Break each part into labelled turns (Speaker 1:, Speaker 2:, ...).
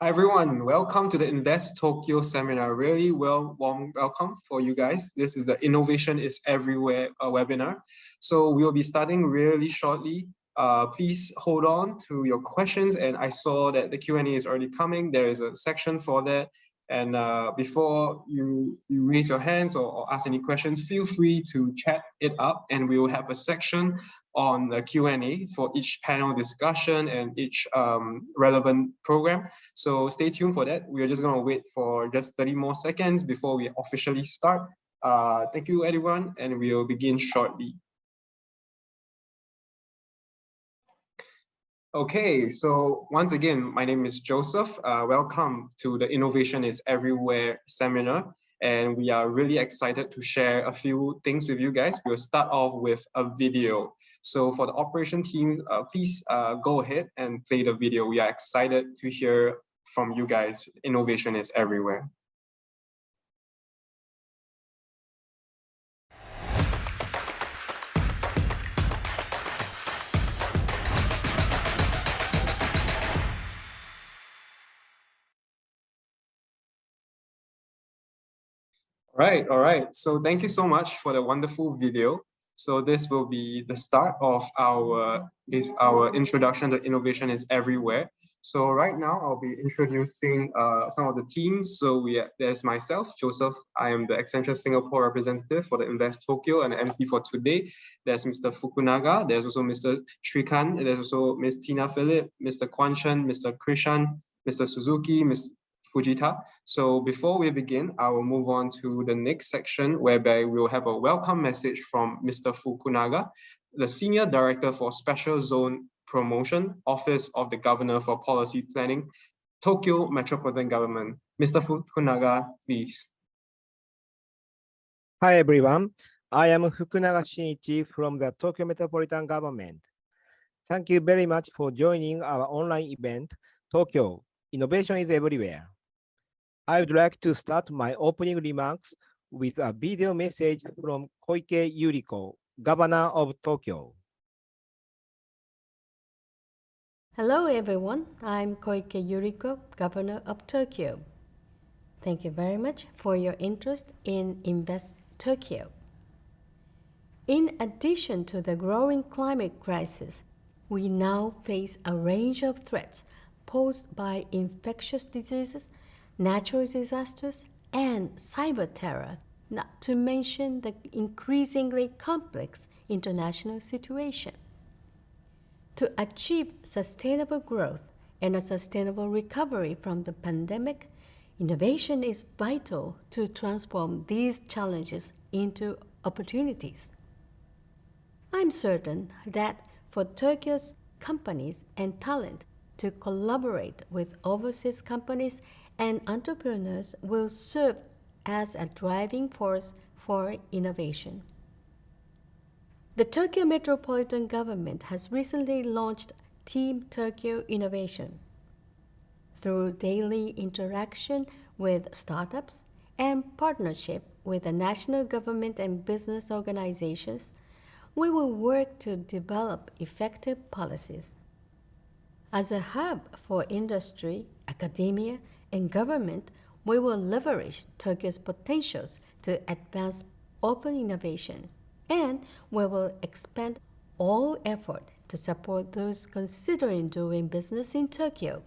Speaker 1: Hi everyone, welcome to the Invest Tokyo seminar. Really warm welcome for you guys. This is the Innovation is Everywhere webinar. So we'll be starting really shortly. Please hold on to your questions, and I saw that the Q&A is already coming. There is a section for that. And before you raise your hands or ask any questions, feel free to chat it up, and we will have a section on the Q&A for each panel discussion and each relevant program. So stay tuned for that. We are just going to wait for just 30 more seconds before we officially start. Thank you, everyone, and we will begin shortly. Okay, so once again, my name is Joseph. Welcome to the Innovation is Everywhere seminar. And we are really excited to share a few things with you guys. We'll start off with a video. So for the operation team, please go ahead and play the video. We are excited to hear from you guys. Innovation is everywhere. All right. So thank you so much for the wonderful video. So this will be the start of our introduction to Innovation is Everywhere. So right now I'll be introducing some of the teams. So there's myself, Joseph. I am the Accenture Singapore representative for the Invest Tokyo and the MC for today. There's Mr. Fukunaga. There's also Mr. Srikant. There's also Ms. Tina Philip, Mr. Kwan Chen, Mr. Krishan, Mr. Suzuki, Ms. Fujita. So before we begin, I will move on to the next section whereby we'll have a welcome message from Mr. Fukunaga, the Senior Director for Special Zone Promotion, Office of the Governor for Policy Planning, Tokyo Metropolitan Government. Mr. Fukunaga, please.
Speaker 2: Hi everyone, I am Fukunaga Shinichi from the Tokyo Metropolitan Government. Thank you very much for joining our online event, Tokyo, Innovation is Everywhere. I would like to start my opening remarks with a video message from KOIKE Yuriko, Governor of Tokyo.
Speaker 3: Hello everyone, I'm KOIKE Yuriko, Governor of Tokyo. Thank you very much for your interest in Invest Tokyo. In addition to the growing climate crisis, we now face a range of threats posed by infectious diseases, natural disasters, and cyber terror, not to mention the increasingly complex international situation. To achieve sustainable growth and a sustainable recovery from the pandemic, innovation is vital to transform these challenges into opportunities. I'm certain that for Tokyo's companies and talent to collaborate with overseas companies and entrepreneurs will serve as a driving force for innovation. The Tokyo Metropolitan Government has recently launched Team Tokyo Innovation. Through daily interaction with startups and partnership with the national government and business organizations, we will work to develop effective policies. As a hub for industry, academia, and government, we will leverage Tokyo's potentials to advance open innovation, and we will expand all effort to support those considering doing business in Tokyo.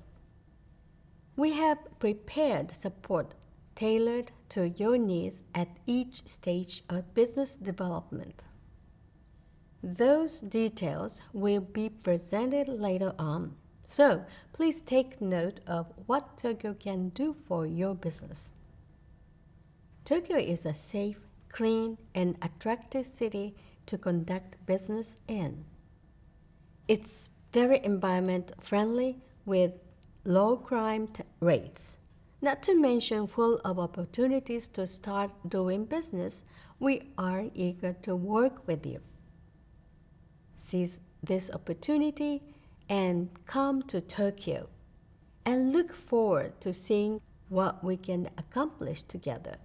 Speaker 3: We have prepared support tailored to your needs at each stage of business development. Those details will be presented later on. So please take note of what Tokyo can do for your business. Tokyo is a safe, clean, and attractive city to conduct business in. It's very environment friendly with low crime rates. Not to mention full of opportunities to start doing business, we are eager to work with you. Seize this opportunity and come to Tokyo, and look forward to seeing what we can accomplish together.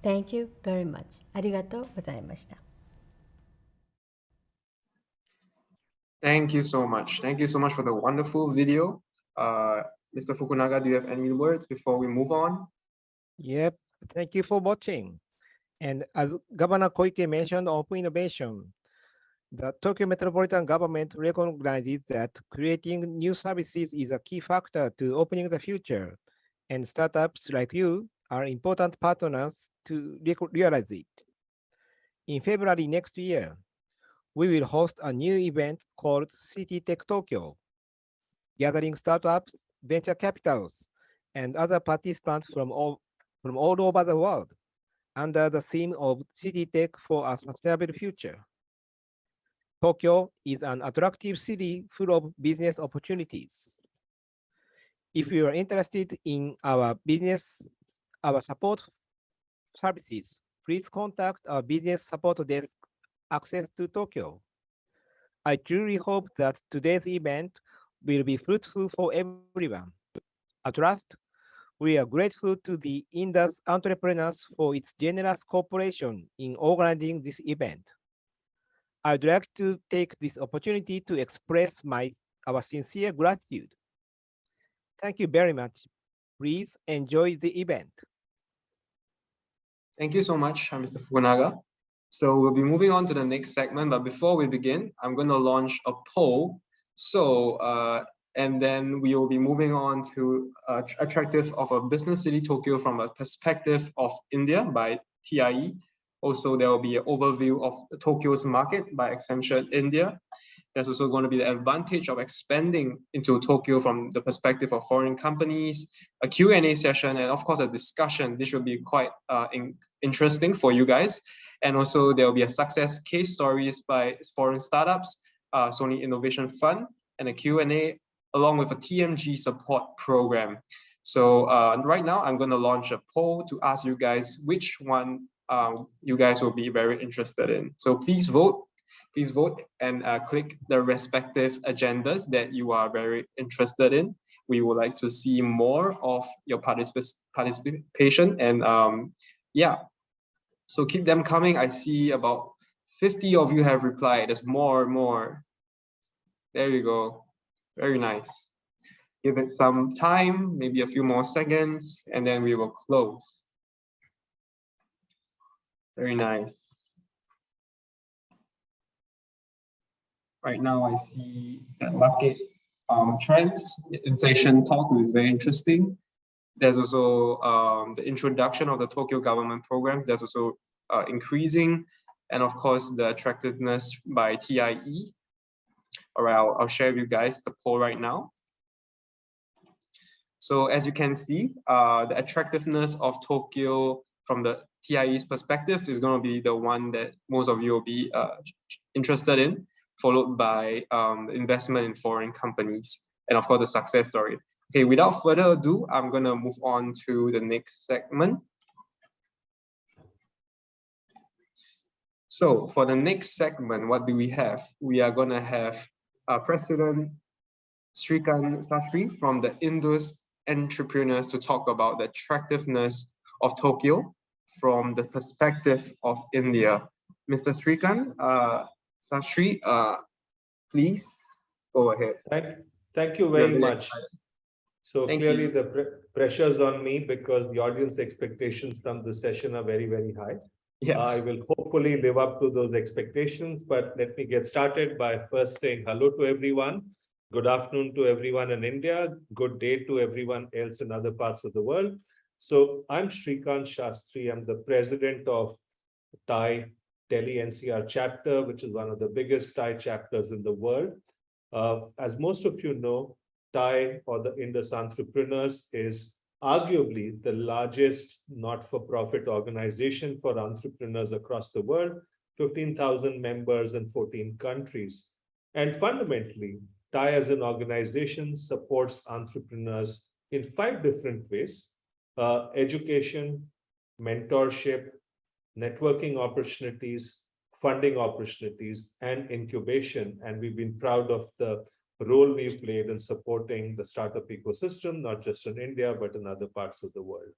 Speaker 3: Thank you very much. ありがとうございました。
Speaker 1: Thank you so much. Thank you so much for the wonderful video. Mr. Fukunaga, do you have any words before we move on?
Speaker 2: Yep. Thank you for watching. And as Governor Koike mentioned open innovation, the Tokyo Metropolitan Government recognizes that creating new services is a key factor to opening the future, and startups like you are important partners to realize it. In February next year, we will host a new event called City Tech Tokyo, gathering startups, venture capitals, and other participants from all over the world under the theme of City Tech for a Sustainable Future. Tokyo is an attractive city full of business opportunities. If you are interested in our support services, please contact our business support desk, Access to Tokyo. I truly hope that today's event will be fruitful for everyone. At last, we are grateful to the Indus entrepreneurs for its generous cooperation in organizing this event. I'd like to take this opportunity to express our sincere gratitude. Thank you very much. Please enjoy the event.
Speaker 1: Thank you so much, Mr. Fukunaga. So we'll be moving on to the next segment, but before we begin, I'm going to launch a poll. So, and then we will be moving on to Attractive of a Business City Tokyo from a Perspective of India by TIE. Also, there will be an overview of Tokyo's market by Accenture India. There's also going to be the advantage of expanding into Tokyo from the perspective of foreign companies, a Q&A session, and of course, a discussion. This should be quite interesting for you guys. And also, there will be a success case stories by foreign startups, Sony Innovation Fund, and a Q&A along with a TMG support program. So right now, I'm going to launch a poll to ask you guys which one you guys will be very interested in. So please vote and click the respective agendas that you are very interested in. We would like to see more of your participation, and yeah, so keep them coming. I see about 50 of you have replied. There's more. There you go. Very nice. Give it some time, maybe a few more seconds, and then we will close. Very nice. Right now, I see that market trends. Inflation talk is very interesting. There's also the introduction of the Tokyo government program. That's also increasing. And of course, the attractiveness by TIE. All right, I'll share with you guys the poll right now. So as you can see, the attractiveness of Tokyo from the TIE's perspective is going to be the one that most of you will be interested in, followed by investment in foreign companies, and of course the success story. Okay, without further ado, I'm going to move on to the next segment. So for the next segment, what do we have? We are going to have President Srikant SASTRI from the Indus entrepreneurs to talk about the attractiveness of Tokyo from the perspective of India. Mr. Srikant, SASTRI, please go ahead.
Speaker 4: Thank you very much. So
Speaker 1: Thank
Speaker 4: clearly
Speaker 1: you.
Speaker 4: the pressure's on me because the audience expectations from this session are very, very high.
Speaker 1: Yeah.
Speaker 4: I will hopefully live up to those expectations, but let me get started by first saying hello to everyone. Good afternoon to everyone in India. Good day to everyone else in other parts of the world. So I'm Srikant SASTRI. I'm the president of TIE Delhi-NCR chapter, which is one of the biggest TIE chapters in the world. As most of you know, TIE, or the Indus Entrepreneurs, is arguably the largest not-for-profit organization for entrepreneurs across the world, 15,000 members in 14 countries. And fundamentally, TIE as an organization supports entrepreneurs in 5 different ways: education, mentorship, networking opportunities, funding opportunities, and incubation. And we've been proud of the role we've played in supporting the startup ecosystem, not just in India, but in other parts of the world.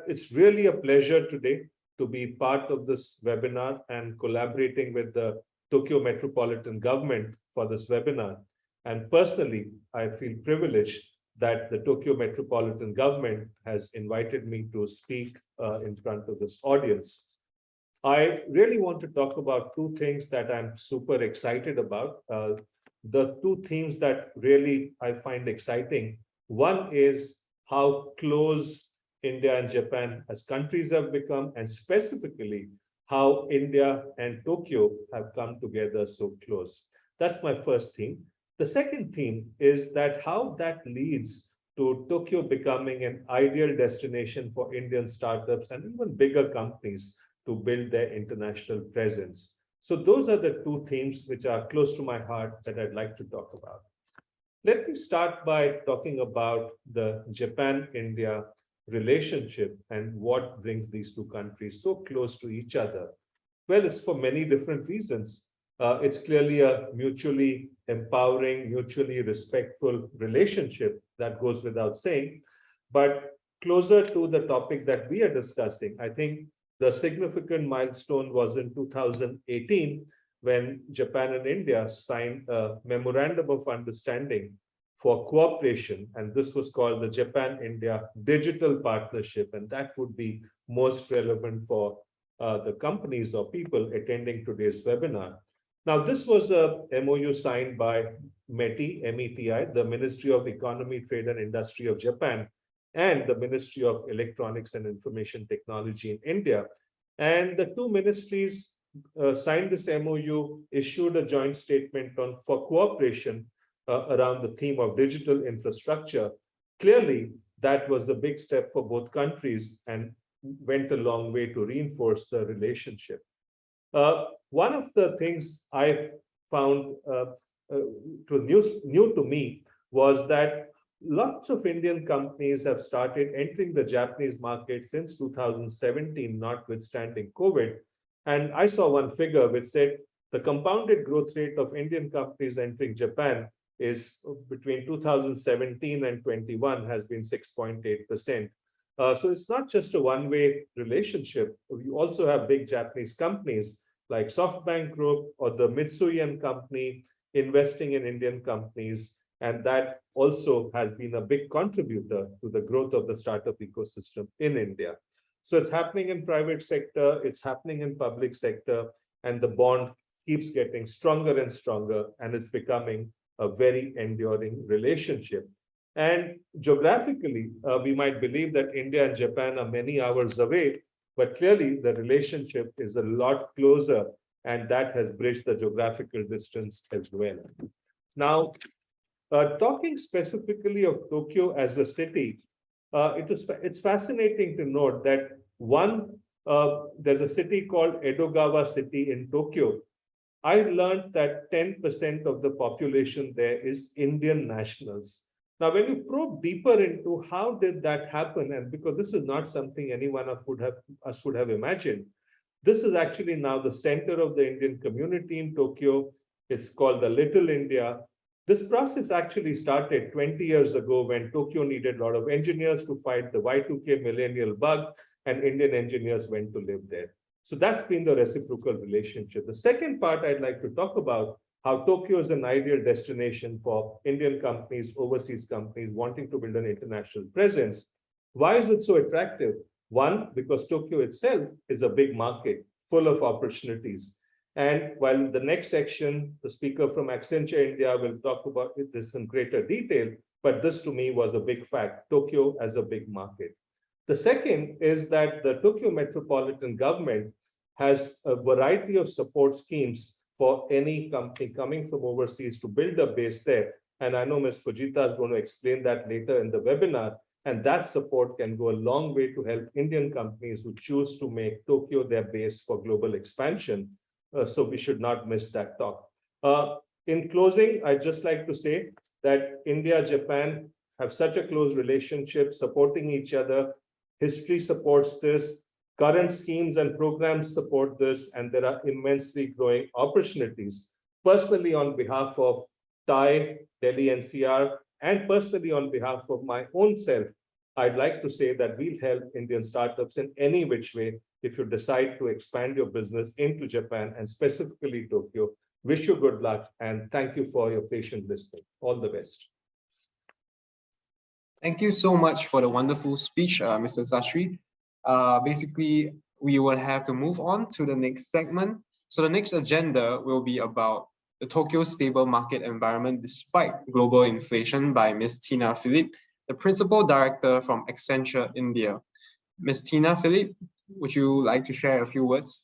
Speaker 4: It's really a pleasure today to be part of this webinar and collaborating with the Tokyo Metropolitan Government for this webinar. And personally, I feel privileged that the Tokyo Metropolitan Government has invited me to speak in front of this audience. I really want to talk about two things that I'm super excited about. The two themes that really I find exciting. One is how close India and Japan as countries have become, and specifically how India and Tokyo have come together so close. That's my first theme. The second theme is that how that leads to Tokyo becoming an ideal destination for Indian startups and even bigger companies to build their international presence. So those are the two themes which are close to my heart that I'd like to talk about. Let me start by talking about the Japan-India relationship and what brings these two countries so close to each other. Well, it's for many different reasons. It's clearly a mutually empowering, mutually respectful relationship that goes without saying. But closer to the topic that we are discussing, I think the significant milestone was in 2018 when Japan and India signed a memorandum of understanding for cooperation, and this was called the Japan-India Digital Partnership, and that would be most relevant for the companies or people attending today's webinar. Now, this was a MOU signed by METI, M-E-T-I, the Ministry of Economy, Trade and Industry of Japan, and the Ministry of Electronics and Information Technology in India. And the two ministries signed this MOU, issued a joint statement for cooperation around the theme of digital infrastructure. Clearly, that was a big step for both countries and went a long way to reinforce the relationship. One of the things I found new to me was that lots of Indian companies have started entering the Japanese market since 2017, notwithstanding COVID. And I saw one figure which said the compounded growth rate of Indian companies entering Japan is between 2017 and 21 has been 6.8%. So it's not just a one-way relationship. We also have big Japanese companies like SoftBank Group or the Mitsui & Company investing in Indian companies. And that also has been a big contributor to the growth of the startup ecosystem in India. So it's happening in private sector, it's happening in public sector, and the bond keeps getting stronger and stronger, and it's becoming a very enduring relationship. And geographically, we might believe that India and Japan are many hours away, but clearly the relationship is a lot closer, and that has bridged the geographical distance as well. Now, talking specifically of Tokyo as a city, it's fascinating to note that there's a city called Edogawa City in Tokyo. I learned that 10% of the population there is Indian nationals. Now, when you probe deeper into how did that happen, and because this is not something any one of us would have imagined, this is actually now the center of the Indian community in Tokyo. It's called the Little India. This process actually started 20 years ago when Tokyo needed a lot of engineers to fight the Y2K millennial bug, and Indian engineers went to live there. So that's been the reciprocal relationship. The second part I'd like to talk about how Tokyo is an ideal destination for Indian companies, overseas companies wanting to build an international presence. Why is it so attractive? One, because Tokyo itself is a big market full of opportunities. And while the next section, the speaker from Accenture India will talk about this in greater detail, but this to me was a big fact, Tokyo as a big market. The second is that the Tokyo Metropolitan Government has a variety of support schemes for any company coming from overseas to build a base there. And I know Ms. Fujita is going to explain that later in the webinar. And that support can go a long way to help Indian companies who choose to make Tokyo their base for global expansion. So we should not miss that talk. In closing, I'd just like to say that India, Japan have such a close relationship, supporting each other. History supports this. Current schemes and programs support this, and there are immensely growing opportunities. Personally, on behalf of TAI, Delhi-NCR, and personally on behalf of my own self, I'd like to say that we'll help Indian startups in any which way if you decide to expand your business into Japan and specifically Tokyo. Wish you good luck and thank you for your patient listening. All the best.
Speaker 1: Thank you so much for the wonderful speech, Mr. Sastri. Basically, we will have to move on to the next segment. So the next agenda will be about the Tokyo Stable Market Environment Despite Global Inflation by Ms. Tina Philip, the Principal Director from Accenture, India. Ms. Tina Philip, would you like to share a few words?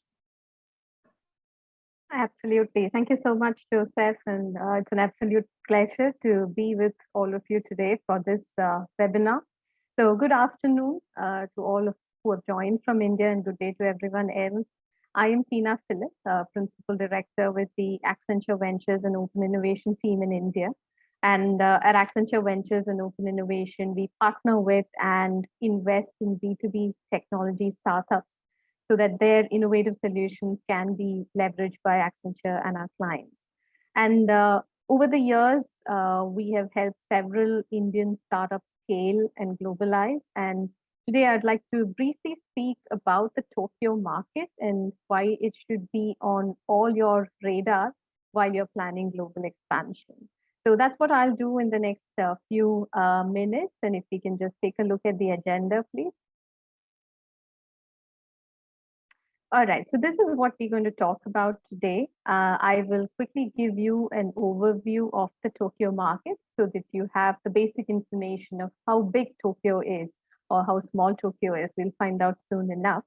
Speaker 5: Absolutely. Thank you so much, Joseph. And it's an absolute pleasure to be with all of you today for this webinar. So good afternoon to all of who have joined from India, and good day to everyone else. I am Tina Philip, Principal Director with the Accenture Ventures and Open Innovation team in India. And at Accenture Ventures and Open Innovation, we partner with and invest in B2B technology startups so that their innovative solutions can be leveraged by Accenture and our clients. And over the years, we have helped several Indian startups scale and globalize. And today I'd like to briefly speak about the Tokyo market and why it should be on all your radar while you're planning global expansion. So that's what I'll do in the next few minutes. And if we can just take a look at the agenda, please. All right, so this is what we're going to talk about today. I will quickly give you an overview of the Tokyo market so that you have the basic information of how big Tokyo is or how small Tokyo is. We'll find out soon enough.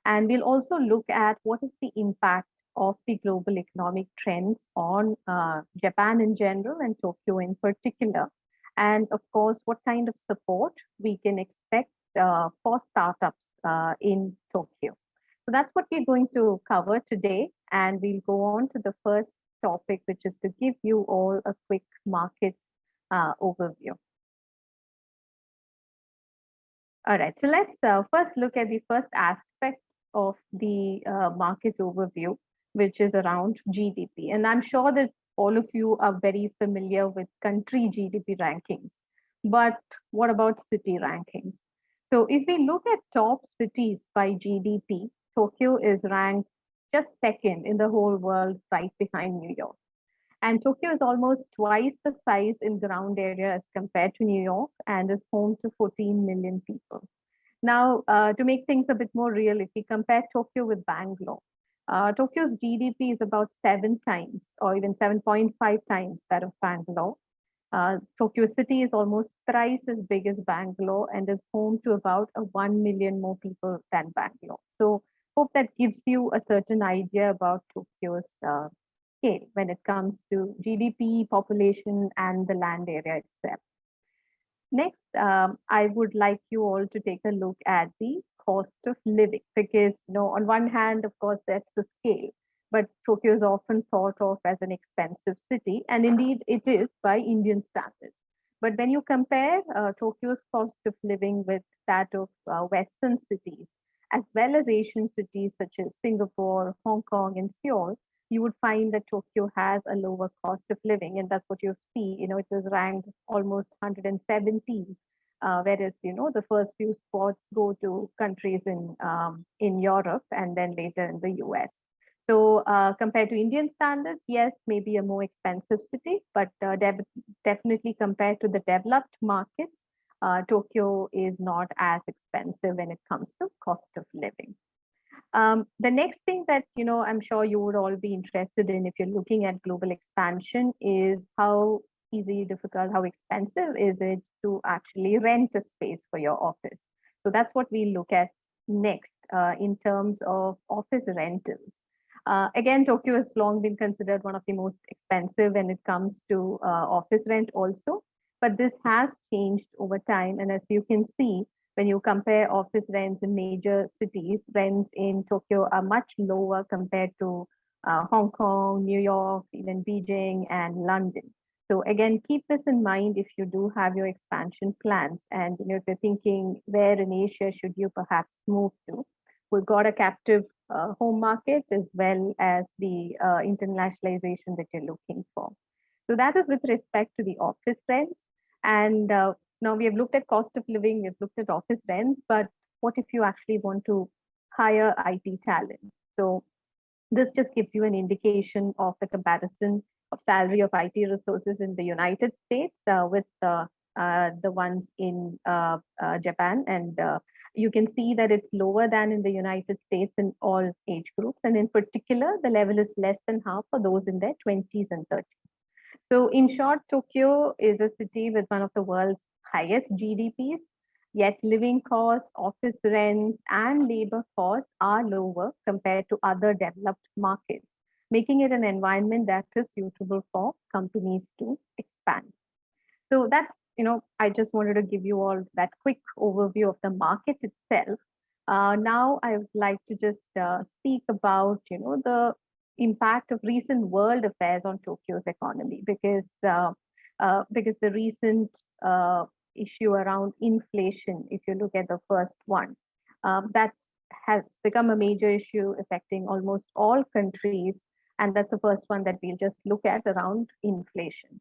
Speaker 5: And we'll also look at what is the impact of the global economic trends on Japan in general and Tokyo in particular. And of course, what kind of support we can expect for startups in Tokyo. So that's what we're going to cover today. And we'll go on to the first topic, which is to give you all a quick market overview. All right, so let's first look at the first aspect of the market overview, which is around GDP. And I'm sure that all of you are very familiar with country GDP rankings. But what about city rankings? So if we look at top cities by GDP, Tokyo is ranked just second in the whole world, right behind New York. And Tokyo is almost twice the size in ground area as compared to New York and is home to 14 million people. Now, to make things a bit more real, if we compare Tokyo with Bangalore, Tokyo's GDP is about 7 times or even 7.5 times that of Bangalore. Tokyo City is almost thrice as big as Bangalore and is home to about 1 million more people than Bangalore. So hope that gives you a certain idea about Tokyo's scale when it comes to GDP, population, and the land area itself. Next, I would like you all to take a look at the cost of living because, on one hand, of course, that's the scale, but Tokyo is often thought of as an expensive city, and indeed it is by Indian standards. But when you compare Tokyo's cost of living with that of Western cities, as well as Asian cities such as Singapore, Hong Kong, and Seoul, you would find that Tokyo has a lower cost of living. And that's what you see, it was ranked almost 117, whereas, the first few spots go to countries in Europe and then later in the US. So compared to Indian standards, yes, maybe a more expensive city, but definitely compared to the developed markets, Tokyo is not as expensive when it comes to cost of living. The next thing that, I'm sure you would all be interested in if you're looking at global expansion is how easy, difficult, how expensive is it to actually rent a space for your office. So that's what we look at next in terms of office rentals. Again, Tokyo has long been considered one of the most expensive when it comes to office rent also. But this has changed over time. And as you can see, when you compare office rents in major cities, rents in Tokyo are much lower compared to Hong Kong, New York, even Beijing and London. So again, keep this in mind if you do have your expansion plans. And if you're thinking where in Asia should you perhaps move to, we've got a captive home market as well as the internationalization that you're looking for. So that is with respect to the office rents. And now we have looked at cost of living, we've looked at office rents, but what if you actually want to hire IT talent? So this just gives you an indication of the comparison of salary of IT resources in the United States with the ones in Japan. And you can see that it's lower than in the United States in all age groups. And in particular, the level is less than half for those in their 20s and 30s. So in short, Tokyo is a city with one of the world's highest GDPs, yet living costs, office rents, and labor costs are lower compared to other developed markets, making it an environment that is suitable for companies to expand. So that's, I just wanted to give you all that quick overview of the market itself. Now I would like to just speak about, the impact of recent world affairs on Tokyo's economy, because the recent issue around inflation, if you look at the first one, that has become a major issue affecting almost all countries. And that's the first one that we'll just look at around inflation.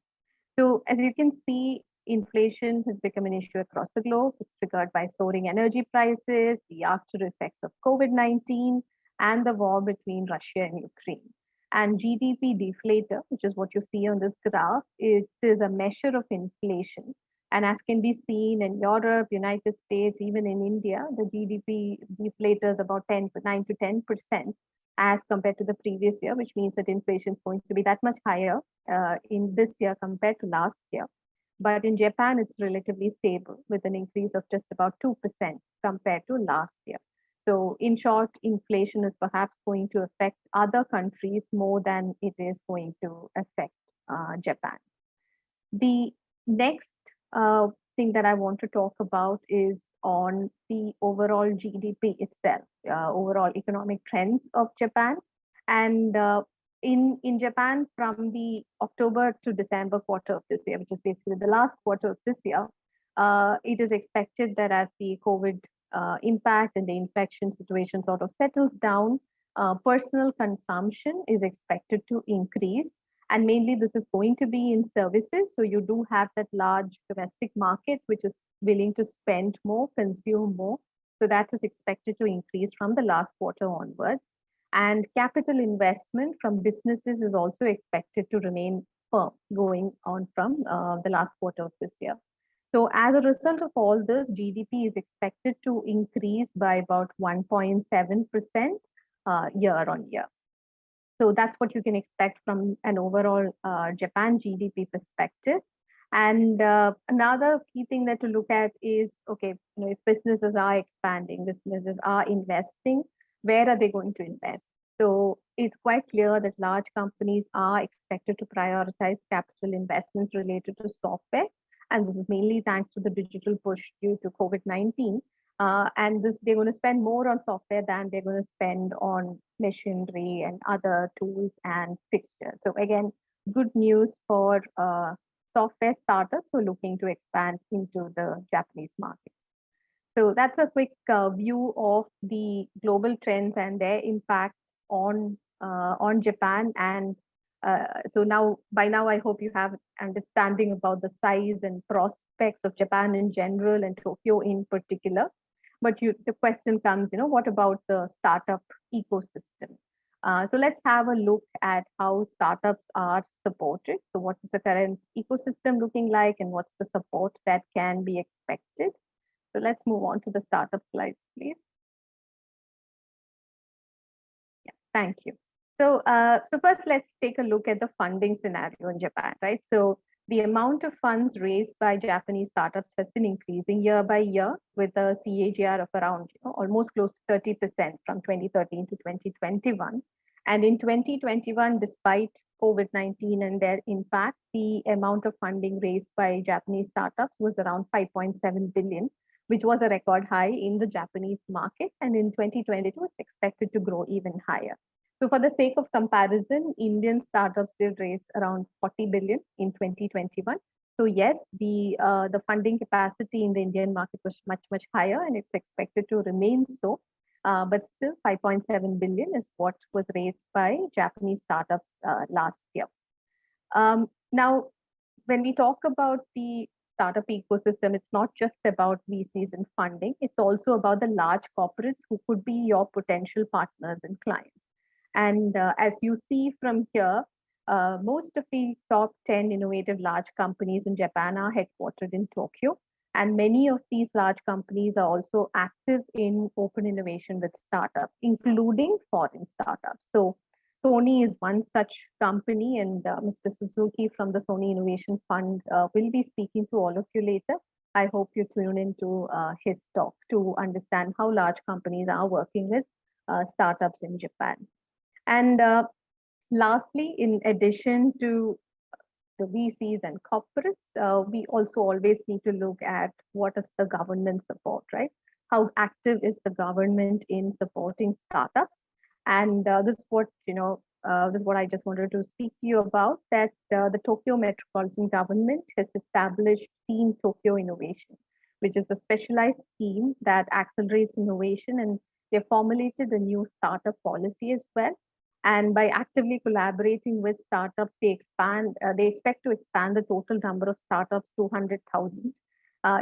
Speaker 5: So as you can see, inflation has become an issue across the globe. It's triggered by soaring energy prices, the after effects of COVID-19, and the war between Russia and Ukraine. And GDP deflator, which is what you see on this graph, it is a measure of inflation. And as can be seen in Europe, United States, even in India, the GDP deflator is about 9 to 10% as compared to the previous year, which means that inflation is going to be that much higher in this year compared to last year. But in Japan, it's relatively stable with an increase of just about 2% compared to last year. So in short, inflation is perhaps going to affect other countries more than it is going to affect Japan. The next thing that I want to talk about is on the overall GDP itself, overall economic trends of Japan. And in Japan, from the October to December quarter of this year, which is basically the last quarter of this year, it is expected that as the COVID impact and the infection situation sort of settles down, personal consumption is expected to increase. And mainly this is going to be in services. So you do have that large domestic market, which is willing to spend more, consume more. So that is expected to increase from the last quarter onwards. And capital investment from businesses is also expected to remain firm going on from the last quarter of this year. So as a result of all this, GDP is expected to increase by about 1.7% year on year. So that's what you can expect from an overall Japan GDP perspective. And another key thing that to look at is, okay, if businesses are expanding, businesses are investing, where are they going to invest? So it's quite clear that large companies are expected to prioritize capital investments related to software. And this is mainly thanks to the digital push due to COVID-19. And they're going to spend more on software than they're going to spend on machinery and other tools and fixtures. So again, good news for software startups who are looking to expand into the Japanese market. So that's a quick view of the global trends and their impact on Japan. And so now, by now, I hope you have understanding about the size and prospects of Japan in general and Tokyo in particular. But the question comes, what about the startup ecosystem? So let's have a look at how startups are supported. So what is the current ecosystem looking like, and what's the support that can be expected? So let's move on to the startup slides, please. Yeah, thank you. So, so first, let's take a look at the funding scenario in Japan, right? So the amount of funds raised by Japanese startups has been increasing year by year with a CAGR of around almost close to 30% from 2013 to 2021. And in 2021, despite COVID-19 and their impact, the amount of funding raised by Japanese startups was around 5.7 billion, which was a record high in the Japanese market. And in 2022, it's expected to grow even higher. So for the sake of comparison, Indian startups did raise around 40 billion in 2021. So yes, the funding capacity in the Indian market was much higher, and it's expected to remain so. But still 5.7 billion is what was raised by Japanese startups last year. Now, when we talk about the startup ecosystem, it's not just about VCs and funding, it's also about the large corporates who could be your potential partners and clients. And as you see from here, most of the top 10 innovative large companies in Japan are headquartered in Tokyo. And many of these large companies are also active in open innovation with startups, including foreign startups. So Sony is one such company, and Mr. Suzuki from the Sony Innovation Fund will be speaking to all of you later. I hope you tune into his talk to understand how large companies are working with startups in Japan. And lastly, in addition to the VCs and corporates, we also always need to look at what is the government support, right? How active is the government in supporting startups? And this is what, this is what I just wanted to speak to you about, that the Tokyo Metropolitan Government has established Team Tokyo Innovation, which is a specialized team that accelerates innovation, and they formulated a new startup policy as well. And by actively collaborating with startups, they expect to expand the total number of startups to 100,000,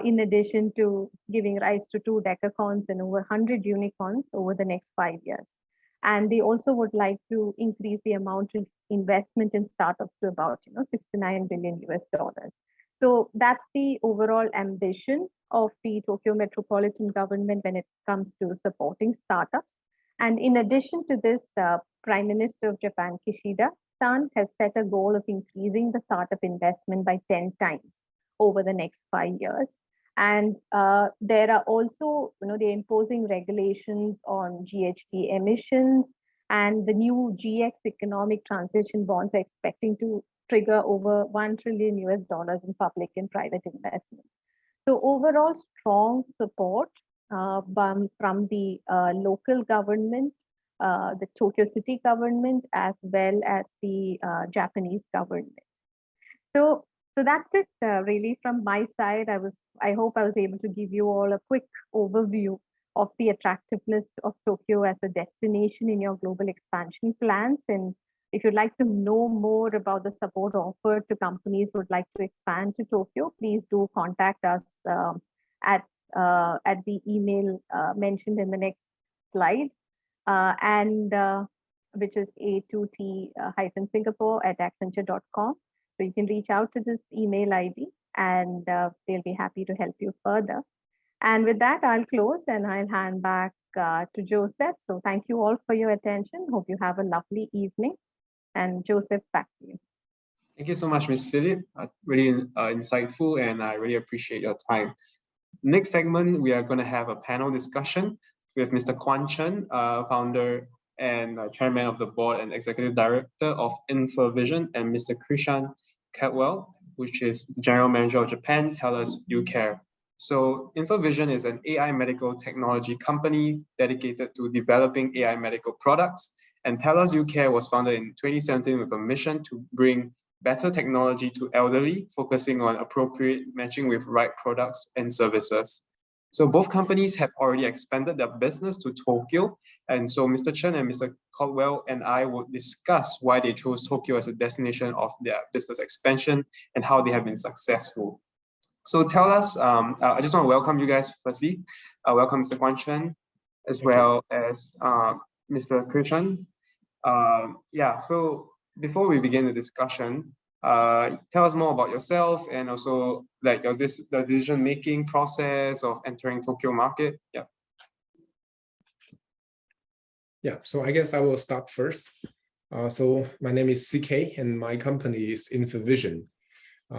Speaker 5: in addition to giving rise to 2 decacorns and over 100 unicorns over the next 5 years. And they also would like to increase the amount of investment in startups to about 69 billion US dollars. So that's the overall ambition of the Tokyo Metropolitan Government when it comes to supporting startups. And in addition to this, Prime Minister of Japan, Kishida-san, has set a goal of increasing the startup investment by 10 times over the next 5 years. And there are also, they're imposing regulations on GHG emissions, and the new GX economic transition bonds are expecting to trigger over 1 trillion US dollars in public and private investment. So overall, strong support from the local government, the Tokyo city government, as well as the Japanese government. So that's it really from my side. I hope I was able to give you all a quick overview of the attractiveness of Tokyo as a destination in your global expansion plans. And if you'd like to know more about the support offered to companies who would like to expand to Tokyo, please do contact us at the email mentioned in the next slide, which is a2t-singapore@accenture.com. So you can reach out to this email ID, and they'll be happy to help you further. And with that, I'll close and I'll hand back to Joseph. So thank you all for your attention. Hope you have a lovely evening. And Joseph, back to you.
Speaker 1: Thank you so much, Ms. Philip. Really insightful, and I really appreciate your time. Next segment, we are going to have a panel discussion with Mr. Kwan Chen, founder and chairman of the board and executive director of InfoVision, and Mr. Krishan Catwell, which is general manager of Japan TELUS UCare. So InfoVision is an AI medical technology company dedicated to developing AI medical products, and TELUS UCare was founded in 2017 with a mission to bring better technology to elderly, focusing on appropriate matching with right products and services. So both companies have already expanded their business to Tokyo. And so Mr. Chen and Mr. Caldwell and I will discuss why they chose Tokyo as a destination of their business expansion and how they have been successful. So tell us, I just want to welcome you guys firstly. Welcome Mr. Kwan Chen, as well as Mr. Krishan. So before we begin the discussion, tell us more about yourself and also like the decision-making process of entering Tokyo market.
Speaker 6: So I guess I will start first. So my name is CK and my company is InfoVision.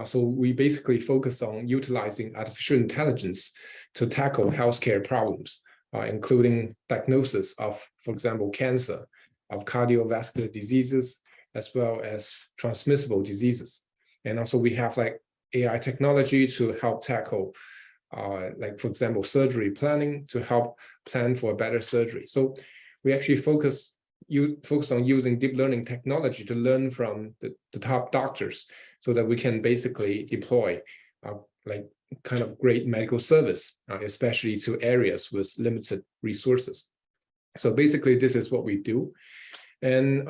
Speaker 6: So we basically focus on utilizing artificial intelligence to tackle healthcare problems, including diagnosis of, for example, cancer, of cardiovascular diseases, as well as transmissible diseases. And also we have like AI technology to help tackle, like for example, surgery planning, to help plan for a better surgery. So we actually focus on using deep learning technology to learn from the top doctors so that we can basically deploy like kind of great medical service, especially to areas with limited resources. So basically this is what we do. And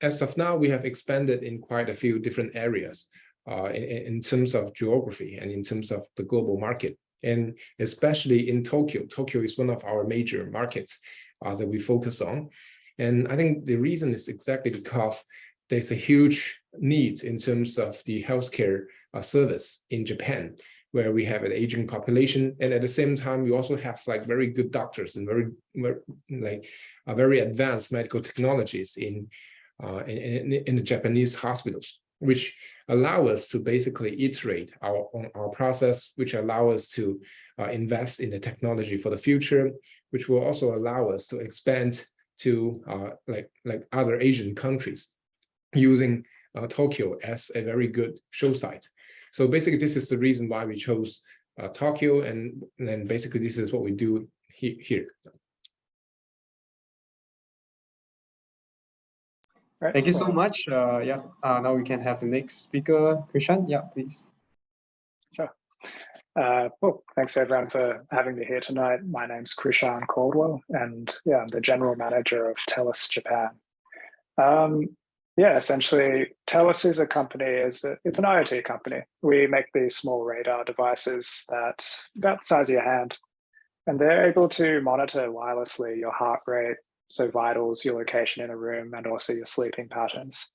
Speaker 6: as of now, we have expanded in quite a few different areas in terms of geography and in terms of the global market. And especially in Tokyo. Tokyo is one of our major markets that we focus on. And I think the reason is exactly because there's a huge needs in terms of the healthcare service in Japan, where we have an aging population, and at the same time we also have like very good doctors and very advanced medical technologies in the Japanese hospitals, which allow us to basically iterate our process, which allow us to invest in the technology for the future, which will also allow us to expand to like other Asian countries, using Tokyo as a very good show site. So basically, this is the reason why we chose Tokyo, and then basically this is what we do here.
Speaker 1: Thank you so much. Now we can have the next speaker, Krishan. Yeah, please.
Speaker 7: Sure. Well, thanks everyone for having me here tonight. My name's Krishan Caldwell, and yeah, I'm the general manager of TELUS Japan. Yeah, essentially, TELUS is a company, it's an IoT company. We make these small radar devices that about the size of your hand, and they're able to monitor wirelessly your heart rate, so vitals, your location in a room, and also your sleeping patterns.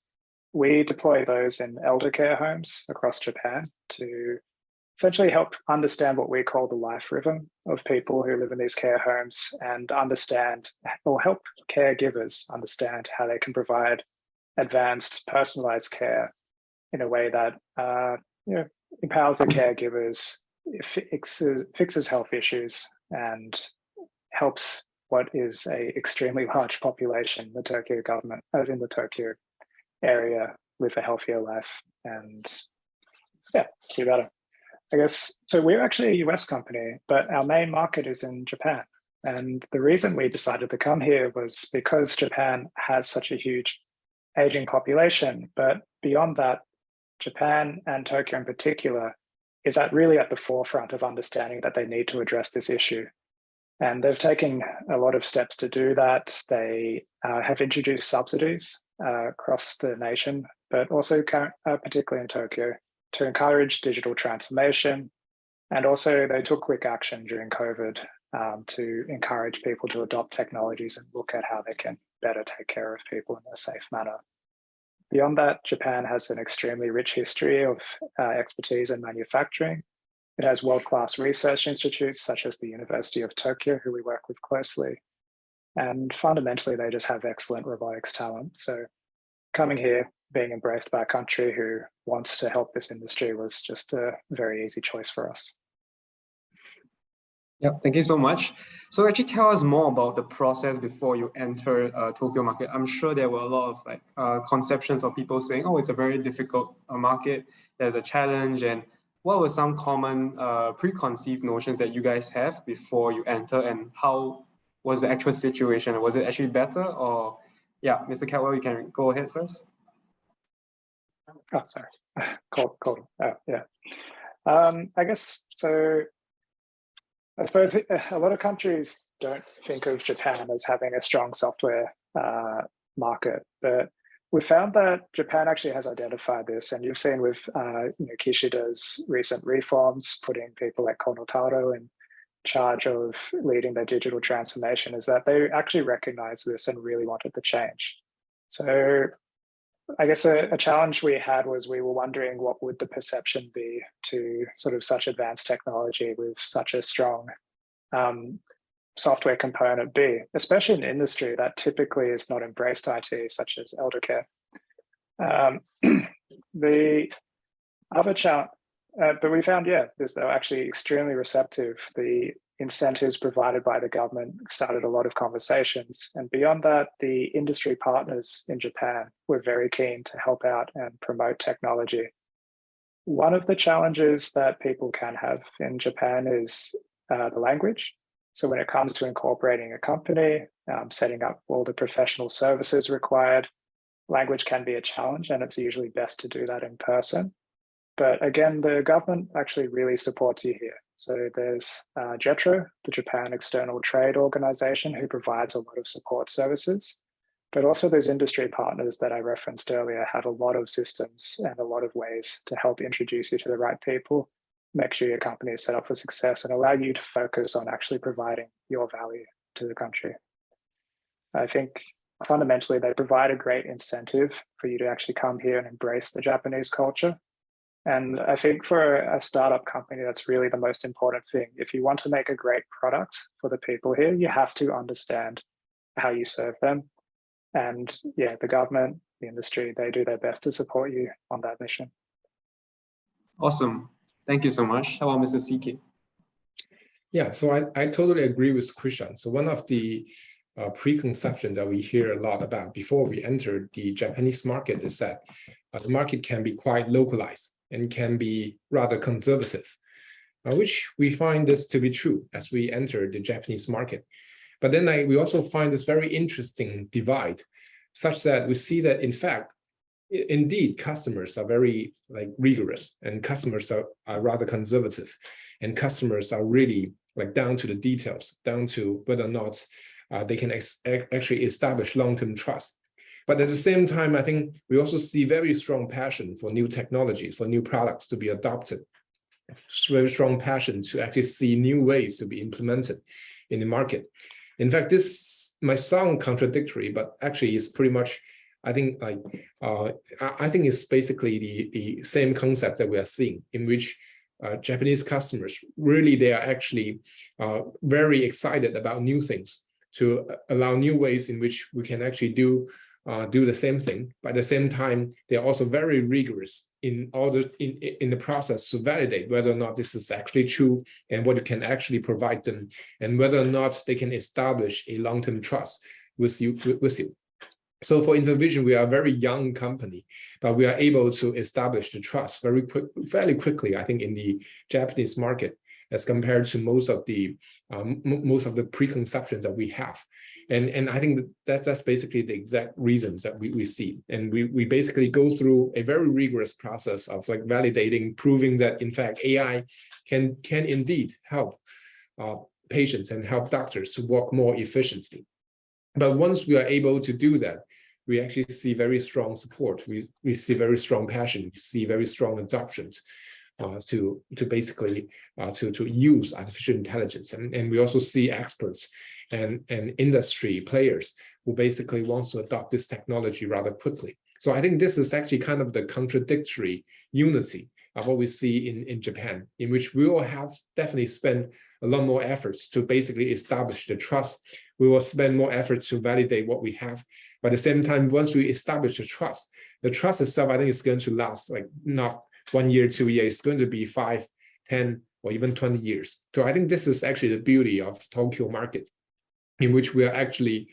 Speaker 7: We deploy those in elder care homes across Japan to essentially help understand what we call the life rhythm of people who live in these care homes, and understand or help caregivers understand how they can provide advanced personalized care in a way that empowers the caregivers, fixes health issues, and helps what is a extremely large population, the Tokyo government, as in the Tokyo area, live a healthier life. And yeah, do better. I guess, so we're actually a US company, but our main market is in Japan. And the reason we decided to come here was because Japan has such a huge aging population, but beyond that, Japan, and Tokyo in particular, is really at the forefront of understanding that they need to address this issue. And they've taken a lot of steps to do that. They have introduced subsidies across the nation, but also particularly in Tokyo, to encourage digital transformation. And also they took quick action during COVID to encourage people to adopt technologies and look at how they can better take care of people in a safe manner. Beyond that, Japan has an extremely rich history of expertise in manufacturing. It has world-class research institutes such as the University of Tokyo, who we work with closely. And fundamentally, they just have excellent robotics talent. So coming here, being embraced by a country who wants to help this industry was just a very easy choice for us.
Speaker 1: Yeah, thank you so much. So actually tell us more about the process before you enter Tokyo market. I'm sure there were a lot of like conceptions of people saying, oh, it's a very difficult market, there's a challenge, and what were some common preconceived notions that you guys have before you enter, and how was the actual situation? Was it actually better, or yeah, Mr. Caldwell, you can go ahead first.
Speaker 7: Oh, sorry, cool. Yeah. I guess, so I suppose a lot of countries don't think of Japan as having a strong software market, but we found that Japan actually has identified this, and you've seen with Kishida's recent reforms, putting people like Konotaro in charge of leading their digital transformation, is that they actually recognize this and really wanted the change. So I guess a challenge we had was we were wondering what would the perception be to sort of such advanced technology with such a strong software component be, especially in industry that typically is not embraced IT, such as elder care. The other challenge, but we found, they were actually extremely receptive. The incentives provided by the government started a lot of conversations. And beyond that, the industry partners in Japan were very keen to help out and promote technology. One of the challenges that people can have in Japan is the language. So when it comes to incorporating a company, setting up all the professional services required, language can be a challenge, and it's usually best to do that in person. But again, the government actually really supports you here. So there's JETRO, the Japan External Trade Organization, who provides a lot of support services. But also those industry partners that I referenced earlier have a lot of systems and a lot of ways to help introduce you to the right people, make sure your company is set up for success, and allow you to focus on actually providing your value to the country. I think fundamentally, they provide a great incentive for you to actually come here and embrace the Japanese culture. And I think for a startup company, that's really the most important thing. If you want to make a great product for the people here, you have to understand how you serve them. And yeah, the government, the industry, they do their best to support you on that mission.
Speaker 1: Awesome. Thank you so much. How about Mr. CK?
Speaker 6: Yeah, so I totally agree with Krishan. So one of the preconception that we hear a lot about before we enter the Japanese market is that the market can be quite localized and can be rather conservative, which we find this to be true as we enter the Japanese market. But then we also find this very interesting divide, such that we see that in fact, indeed, customers are very rigorous, and customers are rather conservative, and customers are really down to the details, down to whether or not they can actually establish long-term trust. But at the same time, I think we also see very strong passion for new technologies, for new products to be adopted, very strong passion to actually see new ways to be implemented in the market. In fact, this might sound contradictory, but actually it's pretty much, I think it's basically the same concept that we are seeing, in which Japanese customers really, they are actually very excited about new things, to allow new ways in which we can actually do the same thing. But at the same time, they're also very rigorous in the process to validate whether or not this is actually true and what it can actually provide them, and whether or not they can establish a long-term trust with you. So for InfoVision, we are a very young company, but we are able to establish the trust fairly quickly, I think, in the Japanese market, as compared to most of the preconceptions that we have. And I think that's basically the exact reasons that we see. And we basically go through a very rigorous process of validating, proving that in fact AI can indeed help patients and help doctors to work more efficiently. But once we are able to do that, we actually see very strong support. We see very strong passion. We see very strong adoption to basically to use artificial intelligence. And we also see experts and industry players who basically wants to adopt this technology rather quickly. So I think this is actually kind of the contradictory unity of what we see in Japan, in which we will have definitely spend a lot more efforts to basically establish the trust. We will spend more efforts to validate what we have. But at the same time, once we establish the trust itself, I think it's going to last not 1 year, 2 years, it's going to be 5, 10, or even 20 years. So I think this is actually the beauty of Tokyo market, in which we are actually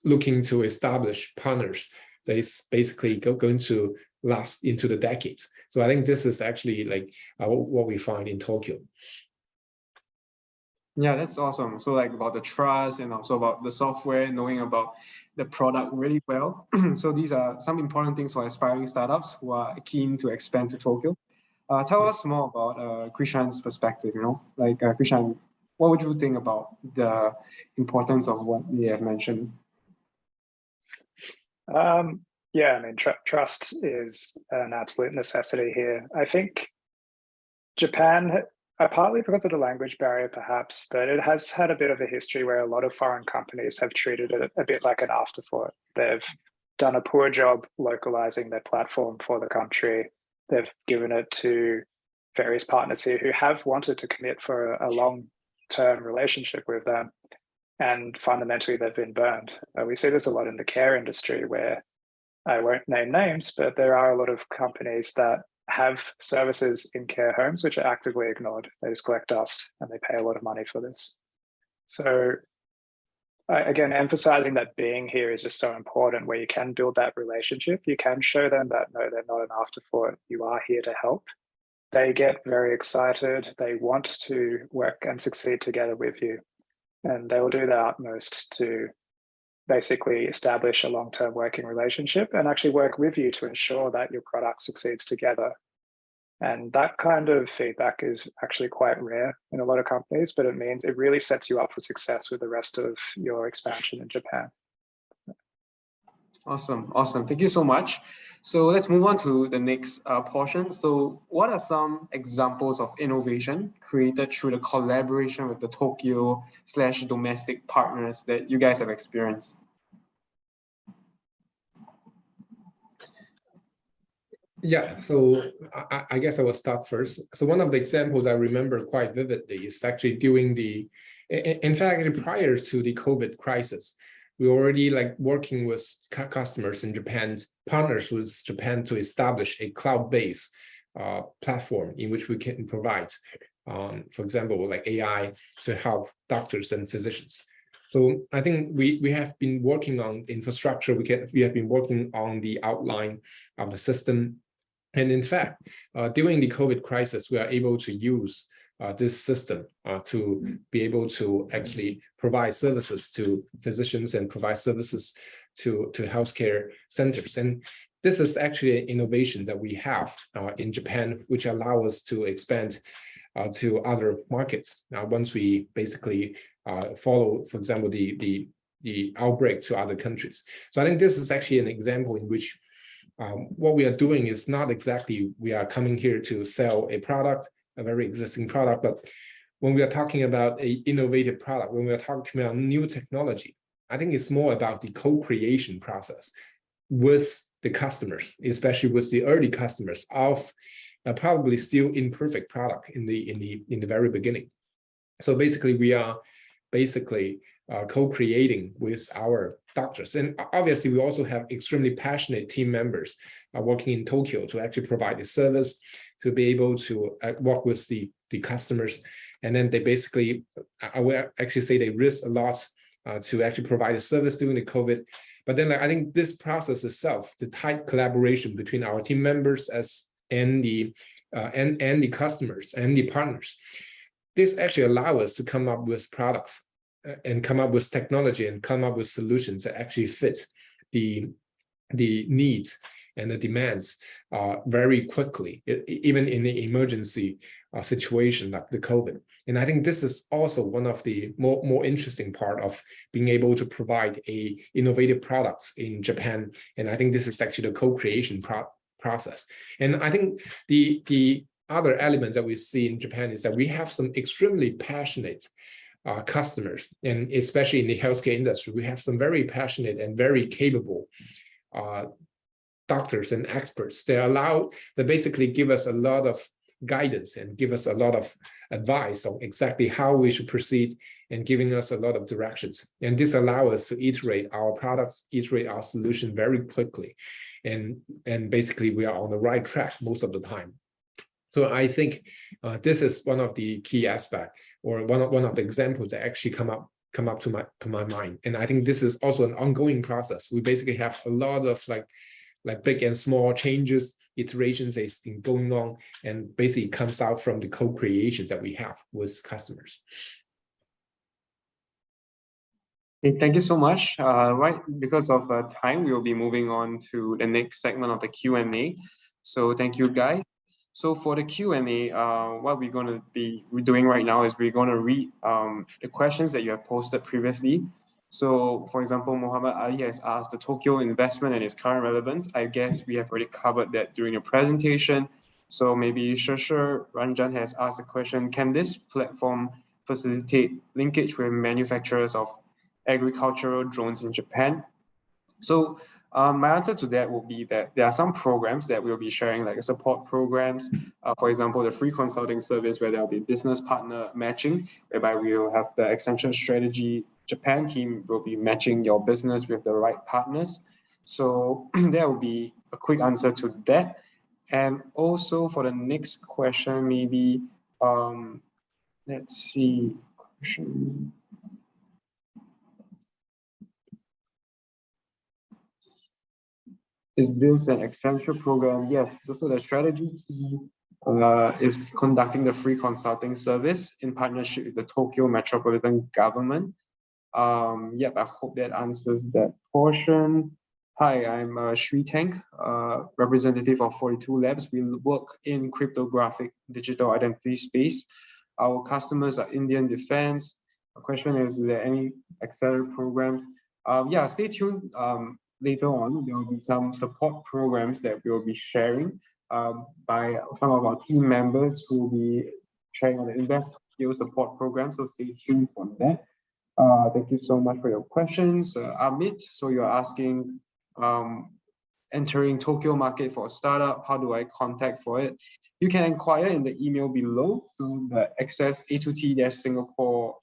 Speaker 6: looking to establish partners that is basically going to last into the decades. So I think this is actually what we find in Tokyo.
Speaker 1: Yeah, that's awesome. So about the trust and also about the software, knowing about the product really well. So these are some important things for aspiring startups who are keen to expand to Tokyo. Tell us more about Krishan's perspective, Krishan, what would you think about the importance of what we have mentioned?
Speaker 7: Yeah, I mean, trust is an absolute necessity here. I think Japan, partly because of the language barrier, perhaps, but it has had a bit of a history where a lot of foreign companies have treated it a bit like an afterthought. They've done a poor job localizing their platform for the country. They've given it to various partners here who have wanted to commit for a long-term relationship with them. And fundamentally, they've been burned. We see this a lot in the care industry, where I won't name names, but there are a lot of companies that have services in care homes which are actively ignored. They just collect dust and they pay a lot of money for this. So again, emphasizing that being here is just so important, where you can build that relationship. You can show them that, no, they're not an afterthought. You are here to help. They get very excited. They want to work and succeed together with you. And they will do their utmost to basically establish a long-term working relationship and actually work with you to ensure that your product succeeds together. And that kind of feedback is actually quite rare in a lot of companies, but it means it really sets you up for success with the rest of your expansion in Japan.
Speaker 1: Awesome. Thank you so much. So let's move on to the next portion. So what are some examples of innovation created through the collaboration with the Tokyo/domestic partners that you guys have experienced?
Speaker 6: Yeah, so I guess I will start first. So one of the examples I remember quite vividly is actually during the, in fact, prior to the COVID crisis, we already like working with customers in Japan, partners with Japan to establish a cloud-based platform in which we can provide, for example, like AI to help doctors and physicians. So I think we have been working on infrastructure. We have been working on the outline of the system. And in fact, during the COVID crisis, we are able to use this system to be able to actually provide services to physicians and provide services to healthcare centers. And this is actually an innovation that we have in Japan, which allow us to expand to other markets. Now, once we basically follow, for example, the outbreak to other countries. So I think this is actually an example in which what we are doing is not exactly we are coming here to sell a product, a very existing product, but when we are talking about an innovative product, when we are talking about new technology, I think it's more about the co-creation process with the customers, especially with the early customers of probably still imperfect product in the very beginning. So basically, we are co-creating with our doctors. And obviously, we also have extremely passionate team members working in Tokyo to actually provide the service, to be able to work with the customers. And then they basically, I will actually say they risk a lot to actually provide a service during the COVID. But then I think this process itself, the tight collaboration between our team members and the customers and the partners, this actually allows us to come up with products and come up with technology and come up with solutions that actually fit the needs and the demands very quickly, even in the emergency situation like the COVID. And I think this is also one of the more interesting part of being able to provide a innovative products in Japan. And I think this is actually the co-creation process. And I think the other element that we see in Japan is that we have some extremely passionate customers, and especially in the healthcare industry, we have some very passionate and very capable doctors and experts. They basically give us a lot of guidance and give us a lot of advice on exactly how we should proceed and giving us a lot of directions. And this allows us to iterate our products, iterate our solution very quickly. And basically we are on the right track most of the time. So I think this is one of the key aspects, or one of the examples that actually come up to my mind. And I think this is also an ongoing process. We basically have a lot of like big and small changes, iterations is going on, and basically comes out from the co-creation that we have with customers.
Speaker 1: Okay, thank you so much. Right, because of time, we will be moving on to the next segment of the Q&A. So thank you, guys. So for the Q&A, what we're doing right now is we're going to read the questions that you have posted previously. So for example, Muhammad Ali has asked the Tokyo investment and its current relevance. I guess we have already covered that during the presentation. So maybe Shashir Ranjan has asked a question, can this platform facilitate linkage with manufacturers of agricultural drones in Japan? So my answer to that will be that there are some programs that we'll be sharing, like support programs, for example, the free consulting service where there'll be business partner matching, whereby we will have the Accenture strategy Japan team will be matching your business with the right partners. So that will be a quick answer to that. And also for the next question, maybe, let's see. Is this an Accenture program? Yes. So the strategy team is conducting the free consulting service in partnership with the Tokyo Metropolitan Government. Yep, I hope that answers that portion. Hi, I'm Srikant, representative of 42 Labs. We work in cryptographic digital identity space. Our customers are Indian Defense. The question is there any Accelerator programs? Yeah, stay tuned. Later on, there will be some support programs that we will be sharing by some of our team members who will be sharing on the Invest Tokyo support program. So stay tuned for that. Thank you so much for your questions. Amit, so you're asking entering Tokyo market for a startup? How do I contact for it? You can inquire in the email below. So the Access A2T-Singapore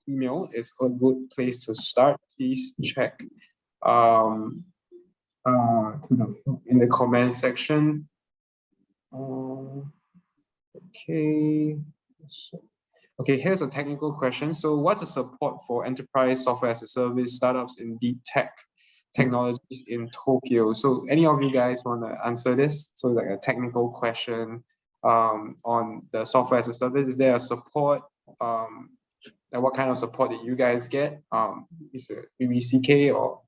Speaker 1: email is a good place to start. Please check in the comment section. Okay. Okay, here's a technical question. So what's the support for enterprise software as a service startups in deep tech technologies in Tokyo? So any of you guys want to answer this? So like a technical question on the software as a service. Is there a support? And what kind of support did you guys get? Is it maybe CK or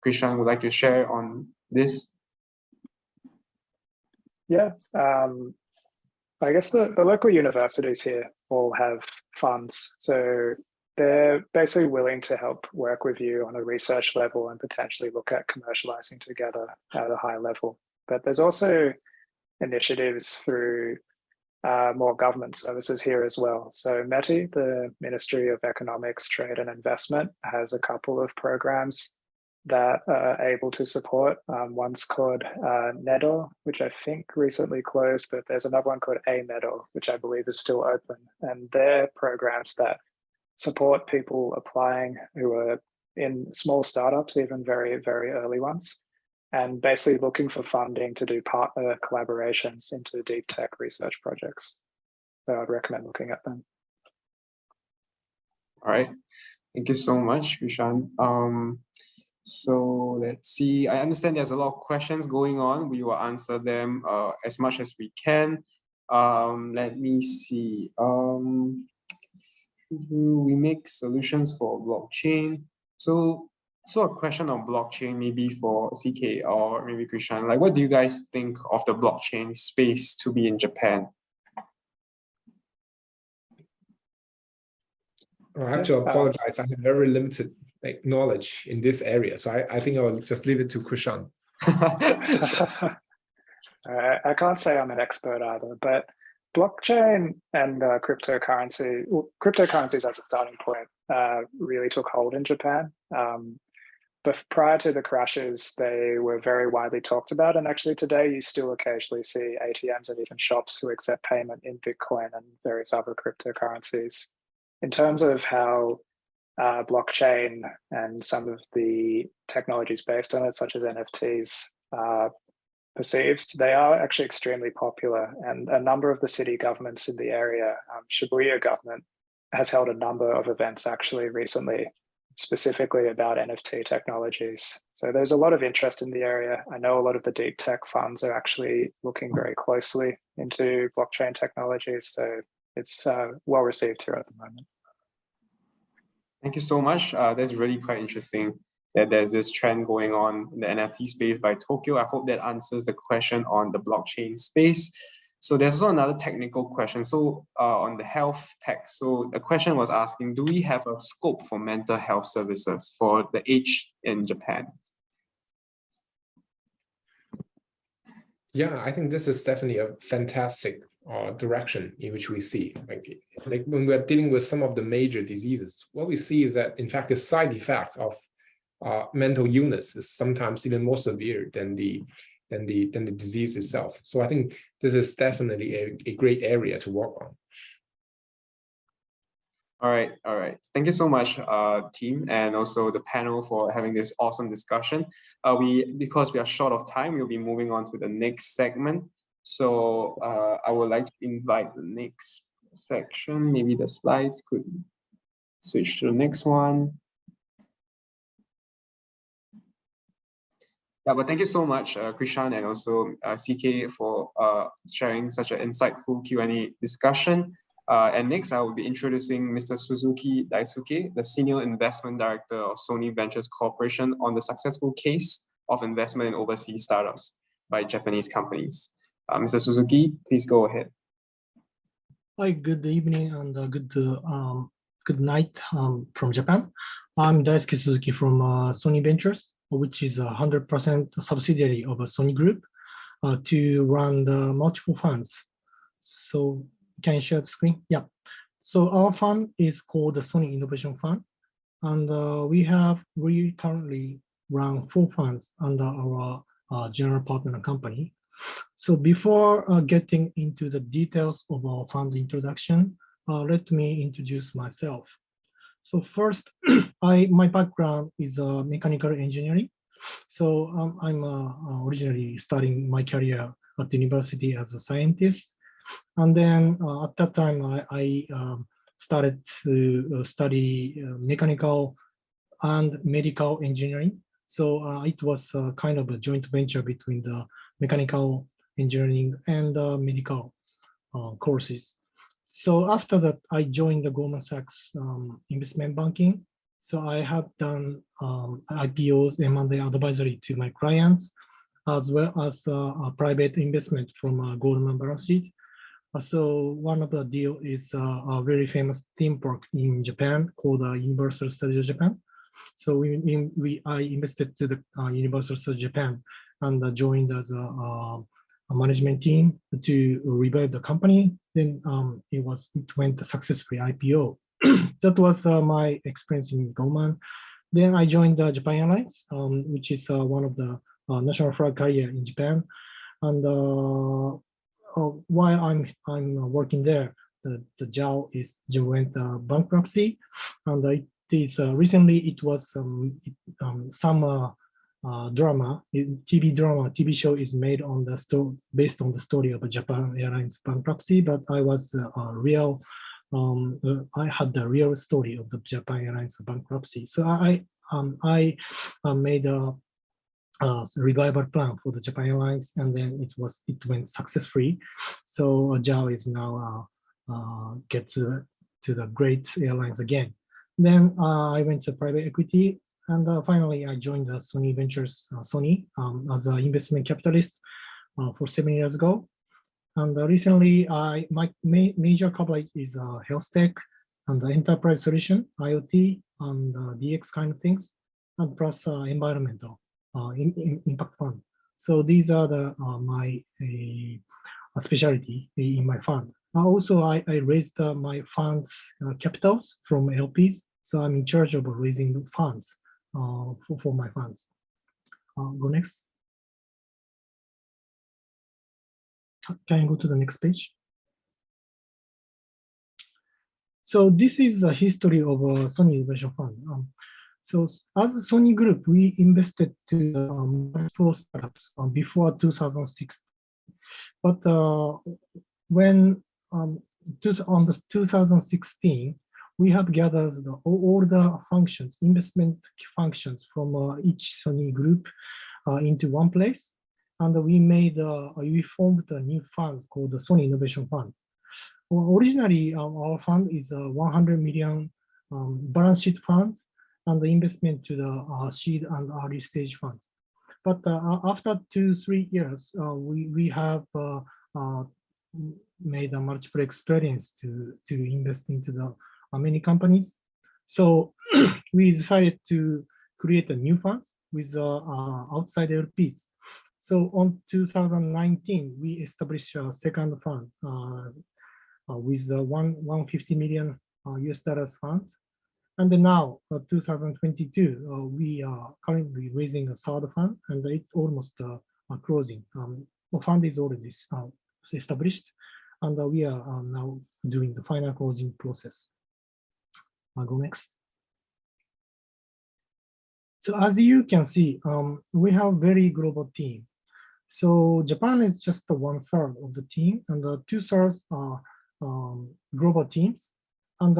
Speaker 1: Krishan would like to share on this?
Speaker 7: Yeah, I guess the local universities here all have funds. So they're basically willing to help work with you on a research level and potentially look at commercializing together at a high level. But there's also initiatives through more government services here as well. So METI, the Ministry of Economics, Trade and Investment, has a couple of programs that are able to support. One's called NEDO, which I think recently closed, but there's another one called AMEDO, which I believe is still open. And they're programs that support people applying who are in small startups, even very, very early ones, and basically looking for funding to do partner collaborations into deep tech research projects. So I'd recommend looking at them.
Speaker 1: All right, thank you so much, Krishan. So let's see, I understand there's a lot of questions going on. We will answer them as much as we can. Let me see. We make solutions for blockchain. So a question on blockchain, maybe for CK or maybe Krishan, like what do you guys think of the blockchain space to be in Japan?
Speaker 6: I have to apologize. I have very limited knowledge in this area, so I think I'll just leave it to Krishan.
Speaker 7: I can't say I'm an expert either, but blockchain and cryptocurrencies as a starting point really took hold in Japan. But prior to the crashes, they were very widely talked about. And actually today, you still occasionally see ATMs and even shops who accept payment in Bitcoin and various other cryptocurrencies. In terms of how blockchain and some of the technologies based on it, such as NFTs, perceived, they are actually extremely popular. And a number of the city governments in the area, Shibuya government, has held a number of events actually recently, specifically about NFT technologies. So there's a lot of interest in the area. I know a lot of the deep tech funds are actually looking very closely into blockchain technologies. So it's well received here at the moment.
Speaker 1: Thank you so much. That's really quite interesting that there's this trend going on in the NFT space by Tokyo. I hope that answers the question on the blockchain space. So there's also another technical question. So on the health tech, so the question was asking, do we have a scope for mental health services for the aged in Japan?
Speaker 6: Yeah, I think this is definitely a fantastic direction in which we see. Like when we're dealing with some of the major diseases, what we see is that, in fact, the side effect of mental illness is sometimes even more severe than the disease itself. So I think this is definitely a great area to work on.
Speaker 1: All right. Thank you so much, team, and also the panel for having this awesome discussion. Because we are short of time, we'll be moving on to the next segment. So I would like to invite the next section. Maybe the slides could switch to the next one. Yeah, but thank you so much, Krishan, and also CK for sharing such an insightful Q&A discussion. And next, I will be introducing Mr. Suzuki Daisuke, the Senior Investment Director of Sony Ventures Corporation, on the successful case of investment in overseas startups by Japanese companies. Mr. Suzuki, please go ahead.
Speaker 8: Hi, good evening and good night from Japan. I'm Daisuke Suzuki from Sony Ventures, which is a 100% subsidiary of a Sony Group, to run the multiple funds. So can you share the screen? Yeah. So our fund is called the Sony Innovation Fund, and we currently run 4 funds under our general partner company. So before getting into the details of our fund introduction, let me introduce myself. So first, my background is mechanical engineering. So I'm originally starting my career at the university as a scientist. And then at that time, I started to study mechanical and medical engineering. So it was kind of a joint venture between the mechanical engineering and medical courses. So after that, I joined the Goldman Sachs investment banking. So I have done IPOs, M&A advisory to my clients, as well as a private investment from Goldman balance sheet. So one of the deal is a very famous theme park in Japan called Universal Studios Japan. So I invested to the Universal Studios Japan and joined as a management team to revive the company. Then it went successfully IPO. That was my experience in Goldman. Then I joined Japan Airlines, which is one of the national flag carrier in Japan. And while I'm working there, the JAL went bankruptcy, and it is recently it was some drama, TV show is made on the story based on the story of Japan Airlines bankruptcy. But I was real. I had the real story of the Japan Airlines bankruptcy. So I made a revival plan for the Japan Airlines, and then it went successfully. So JAL is now get to the great airlines again. Then I went to private equity, and finally I joined the Sony Ventures, Sony, as an investment capitalist for 7 years ago. And recently, my major coverage is health tech and the enterprise solution, IoT, and DX kind of things, and plus environmental impact fund. So these are my specialty in my fund. Also, I raised my funds capitals from LPs, so I'm in charge of raising funds for my funds. Go next. Can you go to the next page? So this is a history of Sony Innovation Fund. So as a Sony Group, we invested to multiple startups before 2006. But when on the 2016, we have gathered all the functions, investment functions from each Sony Group into one place. And we formed a new fund called the Sony Innovation Fund. Well, originally, our fund is a 100 million balance sheet fund and the investment to the seed and early stage funds. But after 2-3 years, we have made a multiple experience to invest into the many companies. So we decided to create a new fund with outside LPs. So on 2019, we established a second fund with 150 million US dollars funds. And then now, 2022, we are currently raising a third fund, and it's almost closing. The fund is already established, and we are now doing the final closing process. I'll go next. So as you can see, we have very global team. So Japan is just 1/3 of the team, and 2/3 are global teams. And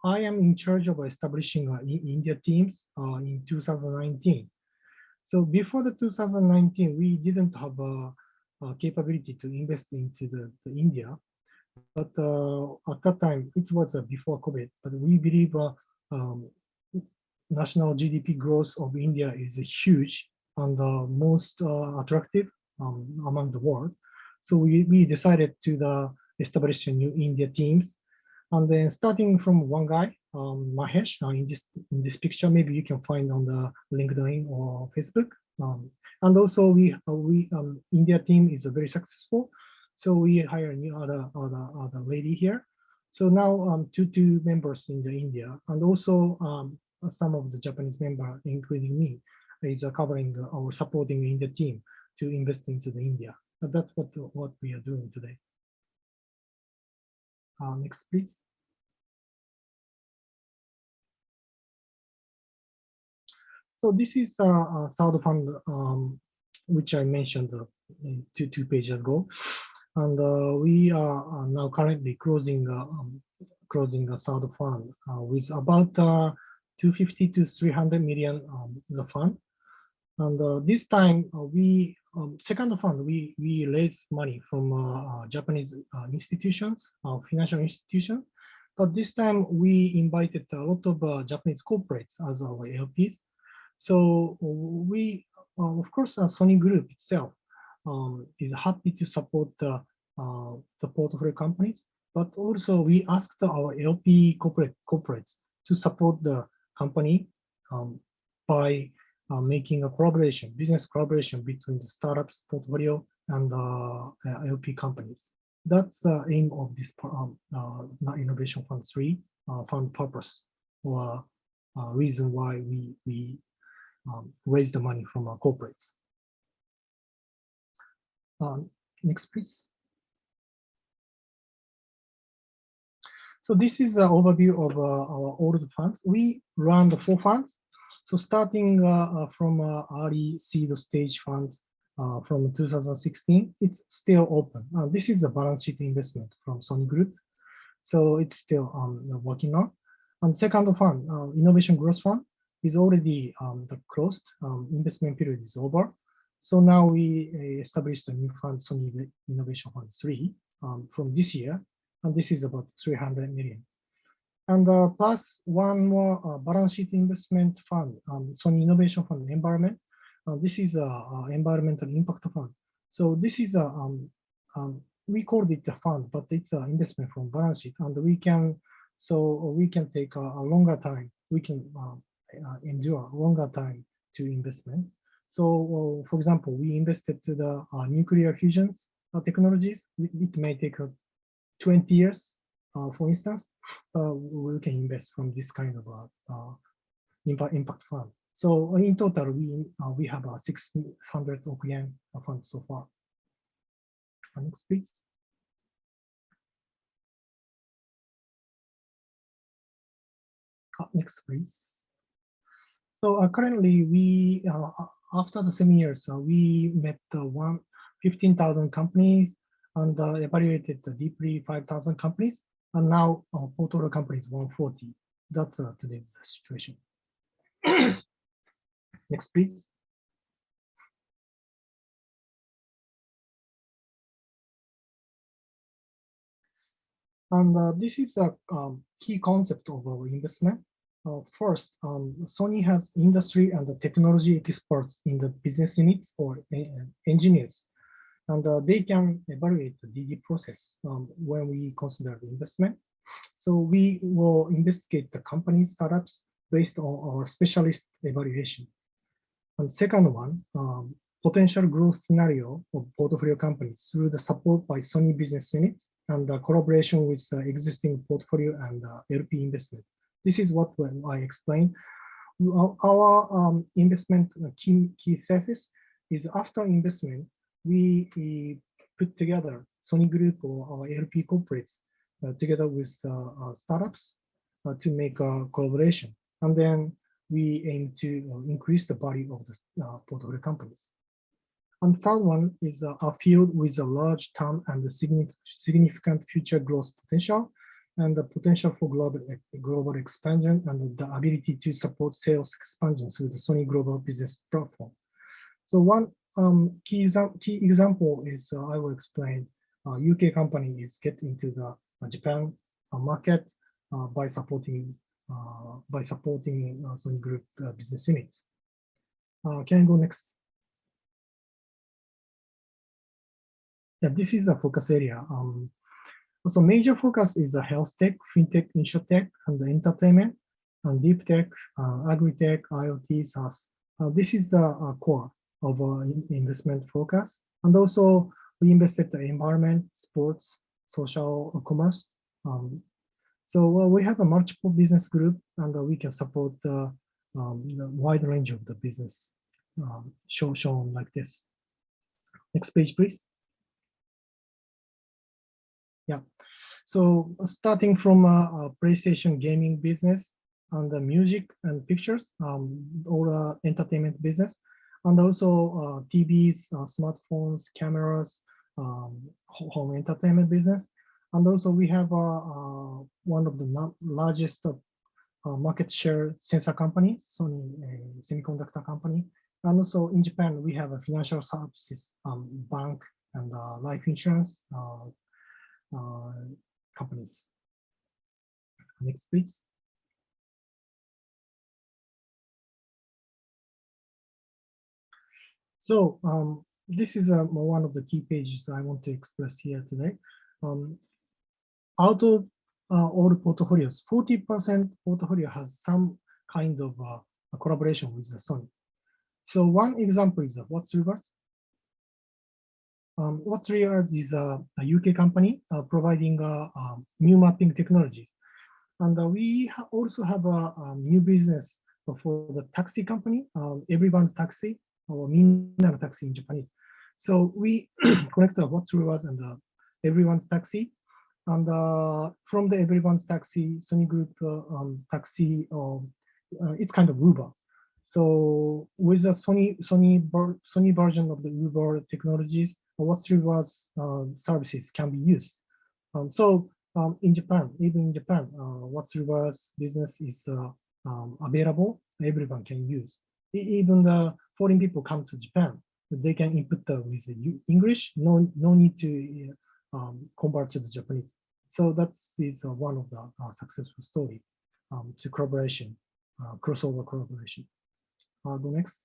Speaker 8: I am in charge of establishing India teams in 2019. So before the 2019, we didn't have a capability to invest into the India. But at that time, it was before COVID. But we believe national GDP growth of India is huge and most attractive among the world. So we decided to establish a new India teams. And then starting from one guy, Mahesh, in this picture, maybe you can find on the LinkedIn or Facebook. And also India team is very successful. So we hire a new other lady here. So now two members in the India, and also some of the Japanese members, including me. is covering or supporting India team to invest into the India. That's what we are doing today. Next, please. So this is a third fund, which I mentioned two pages ago, and we are now currently closing a third fund with about 250 to 300 million the fund. And this time we second fund we raise money from Japanese institutions, financial institutions. But this time we invited a lot of Japanese corporates as our LPs. So we, of course, Sony Group itself is happy to support the portfolio companies, but also we asked our LP corporates to support the company by making a business collaboration between the startups portfolio and LP companies. That's the aim of this Innovation Fund 3 fund purpose, or reason why we raise the money from our corporates. Next, please. So this is an overview of our old funds. We run the 4 funds. So starting from early seed stage funds from 2016, it's still open. This is a balance sheet investment from Sony Group. So it's still working on. And second fund, Innovation Growth Fund, is already closed. Investment period is over. So now we established a new fund, Sony Innovation Fund 3, from this year. And this is about 300 million. And plus one more balance sheet investment fund, Sony Innovation Fund Environment. This is an environmental impact fund. So this is we called it a fund, but it's an investment from balance sheet, and we can take a longer time. We can endure a longer time to investment. So, for example, we invested to the nuclear fusions technologies. It may take 20 years, for instance. We can invest from this kind of impact fund. So in total, we have a 600 億yen fund so far. Next, please. Next, please. So currently, we after the 7 years, we met 15,000 companies and evaluated deeply 5,000 companies, and now portfolio companies 140. That's today's situation. Next, please. And this is a key concept of our investment. First, Sony has industry and the technology experts in the business units or engineers, and they can evaluate the DD process when we consider the investment. So we will investigate the company startups based on our specialist evaluation. And second one, potential growth scenario of portfolio companies through the support by Sony business units and the collaboration with existing portfolio and LP investment. This is what I explained. Our investment key thesis is after investment, we put together Sony Group or our LP corporates together with startups to make a collaboration. And then we aim to increase the value of the portfolio companies. And third one is a field with a large term and a significant future growth potential, and the potential for global expansion and the ability to support sales expansion through the Sony Global Business Platform. So one key example is I will explain. UK company is getting into the Japan market by supporting Sony Group business units. Can I go next? Yeah, this is a focus area. So major focus is health tech, fintech, insurtech, and entertainment, and deep tech, agri-tech, IoT, SaaS. This is the core of our investment focus. And also we invested in environment, sports, social commerce. So we have a multiple business group, and we can support the wide range of the business shown like this. Next page, please. Yeah. So starting from a PlayStation gaming business and the music and pictures, or entertainment business, and also TVs, smartphones, cameras, home entertainment business. And also we have one of the largest market share sensor company, Sony semiconductor company. And also in Japan, we have a financial services, bank and life insurance companies. Next, please. So this is one of the key pages I want to express here today. Out of all portfolios, 40% portfolio has some kind of collaboration with the Sony. So one example is What's Rewards. What's Rewards is a UK company providing new mapping technologies. And we also have a new business for the taxi company, Everyone's Taxi, or Minna Taxi in Japanese. So we connect What's Rewards and Everyone's Taxi. And from the Everyone's Taxi, Sony Group Taxi, it's kind of Uber. So with the Sony version of the Uber technologies, What's Rewards services can be used. In Japan, even in Japan, What's Rewards business is available. Everyone can use. Even the foreign people come to Japan, they can input with English. No need to convert to the Japanese. So that is one of the successful story to collaboration, crossover collaboration. Go next.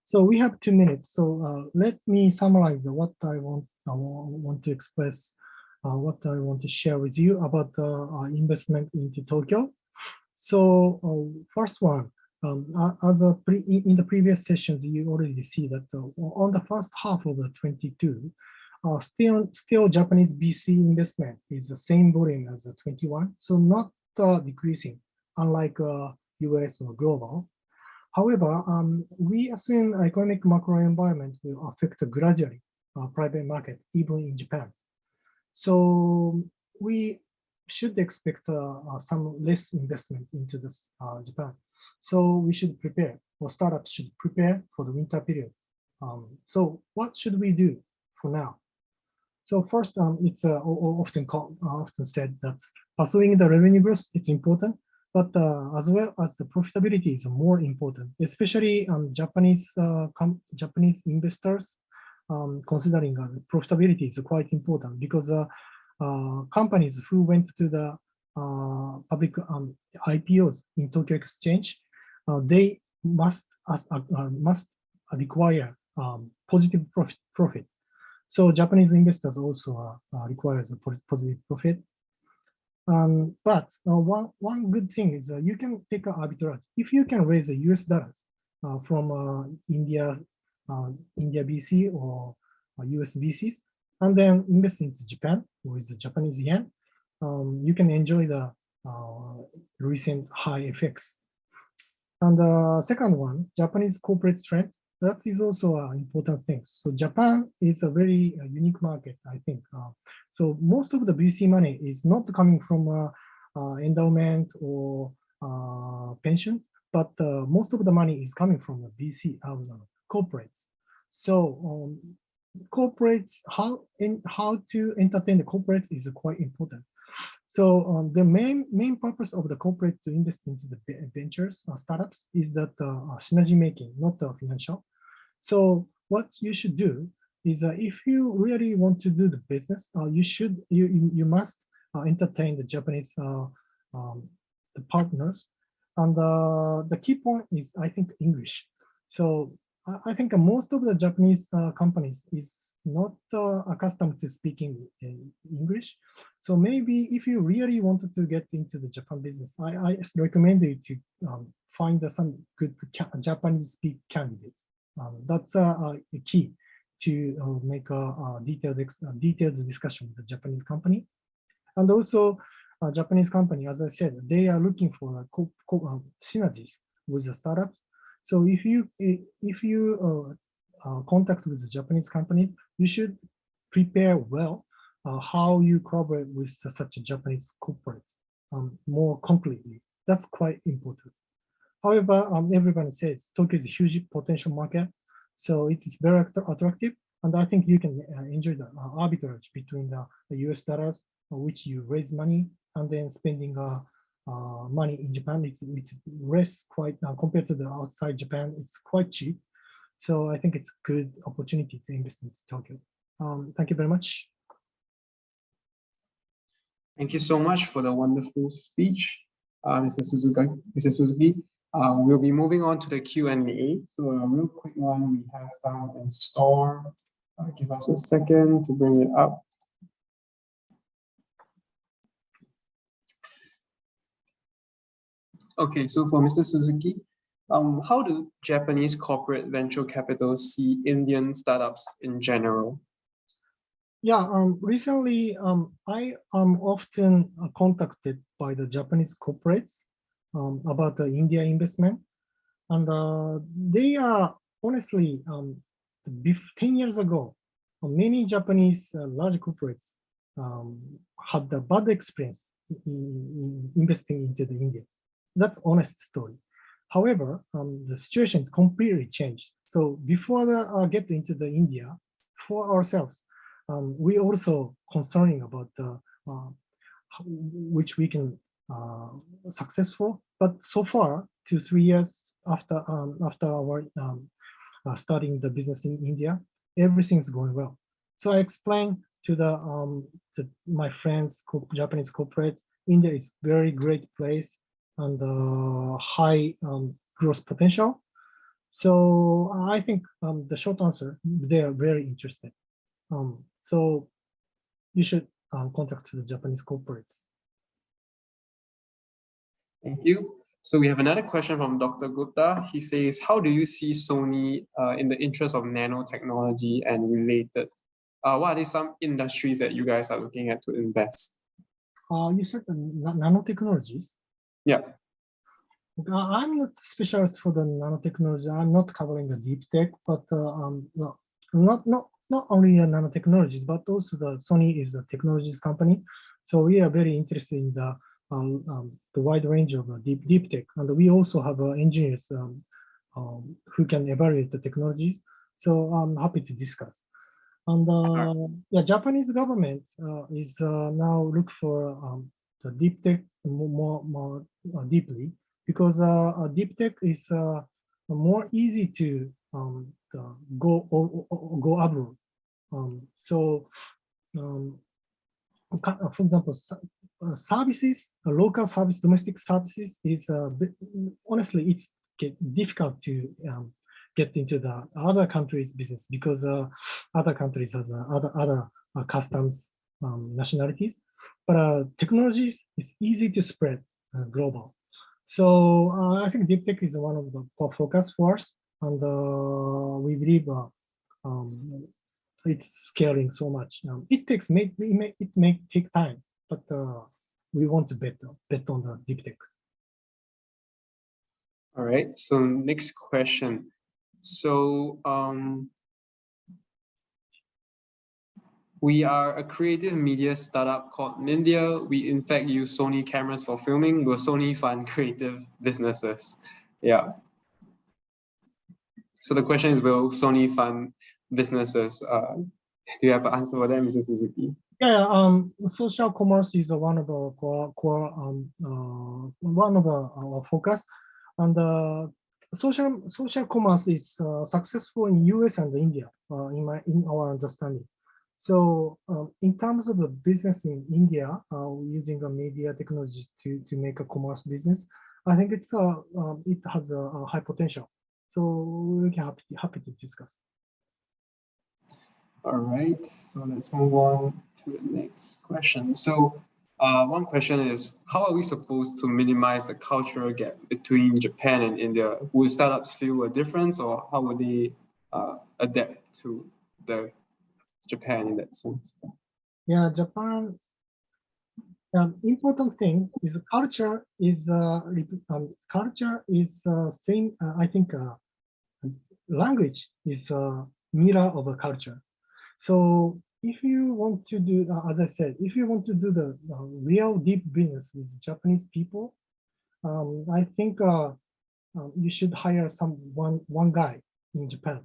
Speaker 8: So we have 2 minutes. So let me summarize what I want to express, what I want to share with you about investment into Tokyo. So first one, in the previous sessions, you already see that on the first half of the 22, still Japanese BC investment is the same volume as the 21, so not decreasing, unlike US or global. However, we assume economic macro environment will affect gradually private market, even in Japan. So we should expect some less investment into this Japan. So we should prepare, or startups should prepare for the winter period. So what should we do for now? So first, it's often said that pursuing the revenue growth is important, but as well as the profitability is more important, especially Japanese investors considering profitability is quite important, because companies who went to the public IPOs in Tokyo Exchange, they must require positive profit. So Japanese investors also requires a positive profit. But one good thing is you can take an arbitrage. If you can raise the US dollars from India BC or US BCs, and then invest into Japan with the Japanese yen, you can enjoy the recent high effects. And the second one, Japanese corporate strength, that is also an important thing. So Japan is a very unique market, I think. So most of the VC money is not coming from endowment or pension, but most of the money is coming from the VC corporates. So corporates, how to entertain the corporates is quite important. So the main purpose of the corporate to invest into the ventures startups is that synergy making, not financial. So what you should do is if you really want to do the business, you must entertain the Japanese the partners, and the key point is, I think, English. So I think most of the Japanese companies is not accustomed to speaking in English. So maybe if you really wanted to get into the Japan business, I recommend you to find some good Japanese speak candidates. That's a key to make a detailed discussion with the Japanese company. And also Japanese company, as I said, they are looking for synergies with the startups. So if you contact with the Japanese companies, you should prepare well how you collaborate with such a Japanese corporates more concretely. That's quite important. However, everyone says Tokyo is a huge potential market, so it is very attractive, and I think you can enjoy the arbitrage between the US dollars, which you raise money, and then spending money in Japan. It's less quite compared to the outside Japan. It's quite cheap, so I think it's a good opportunity to invest in Tokyo. Thank you very much.
Speaker 1: Thank you so much for the wonderful speech, Mr. Suzuki. We'll be moving on to the Q&A. So a real quick one, we have some in store. Give us a second to bring it up. Okay, so for Mr. Suzuki, how do Japanese corporate venture capital see Indian startups in general?
Speaker 8: Yeah, recently I am often contacted by the Japanese corporates about the India investment, and they are honestly 10 years ago, many Japanese large corporates had a bad experience in investing into the India. That's honest story. However, the situation is completely changed. So before get into the India for ourselves, we also concerning about the which we can successful. But so far, 2-3 years after our starting the business in India, everything's going well. So I explained to my friends, Japanese corporates, India is very great place and high growth potential. So I think the short answer, they are very interested. So you should contact the Japanese corporates.
Speaker 1: Thank you. So we have another question from Dr. Gupta. He says, how do you see Sony in the interest of nanotechnology and related? What are some industries that you guys are looking at to invest?
Speaker 8: You said nanotechnologies?
Speaker 1: Yeah.
Speaker 8: I'm not specialist for the nanotechnology. I'm not covering the deep tech, but not only nanotechnologies, but also the Sony is a technologies company. So we are very interested in the wide range of deep tech, and we also have engineers who can evaluate the technologies. So I'm happy to discuss. And the Japanese government is now look for the deep tech more deeply, because deep tech is more easy to go abroad. For example, services, local service, domestic services is honestly it's difficult to get into the other countries' business, because other countries has other customs nationalities. But technologies is easy to spread global. So I think deep tech is one of the focus for us, and we believe it's scaling so much. It may take time, but we want to bet on the deep tech.
Speaker 1: All right. So next question. So we are a creative media startup called Mindia. We in fact use Sony cameras for filming. Will Sony fund creative businesses? Yeah. So the question is, will Sony fund businesses? Do you have an answer for that, Mr. Suzuki?
Speaker 8: Yeah, social commerce is one of our core one of our focus, and social commerce is successful in US and India, in our understanding. So in terms of the business in India, using a media technology to make a commerce business, I think it has a high potential. So we're happy to discuss.
Speaker 1: All right, so let's move on to the next question. So one question is, how are we supposed to minimize the cultural gap between Japan and India? Will startups feel a difference, or how would they adapt to the Japan in that sense?
Speaker 8: Yeah, Japan Important thing is culture is same. I think language is a mirror of a culture. So if you want to do, as I said, if you want to do the real deep business with Japanese people, I think you should hire one guy in Japan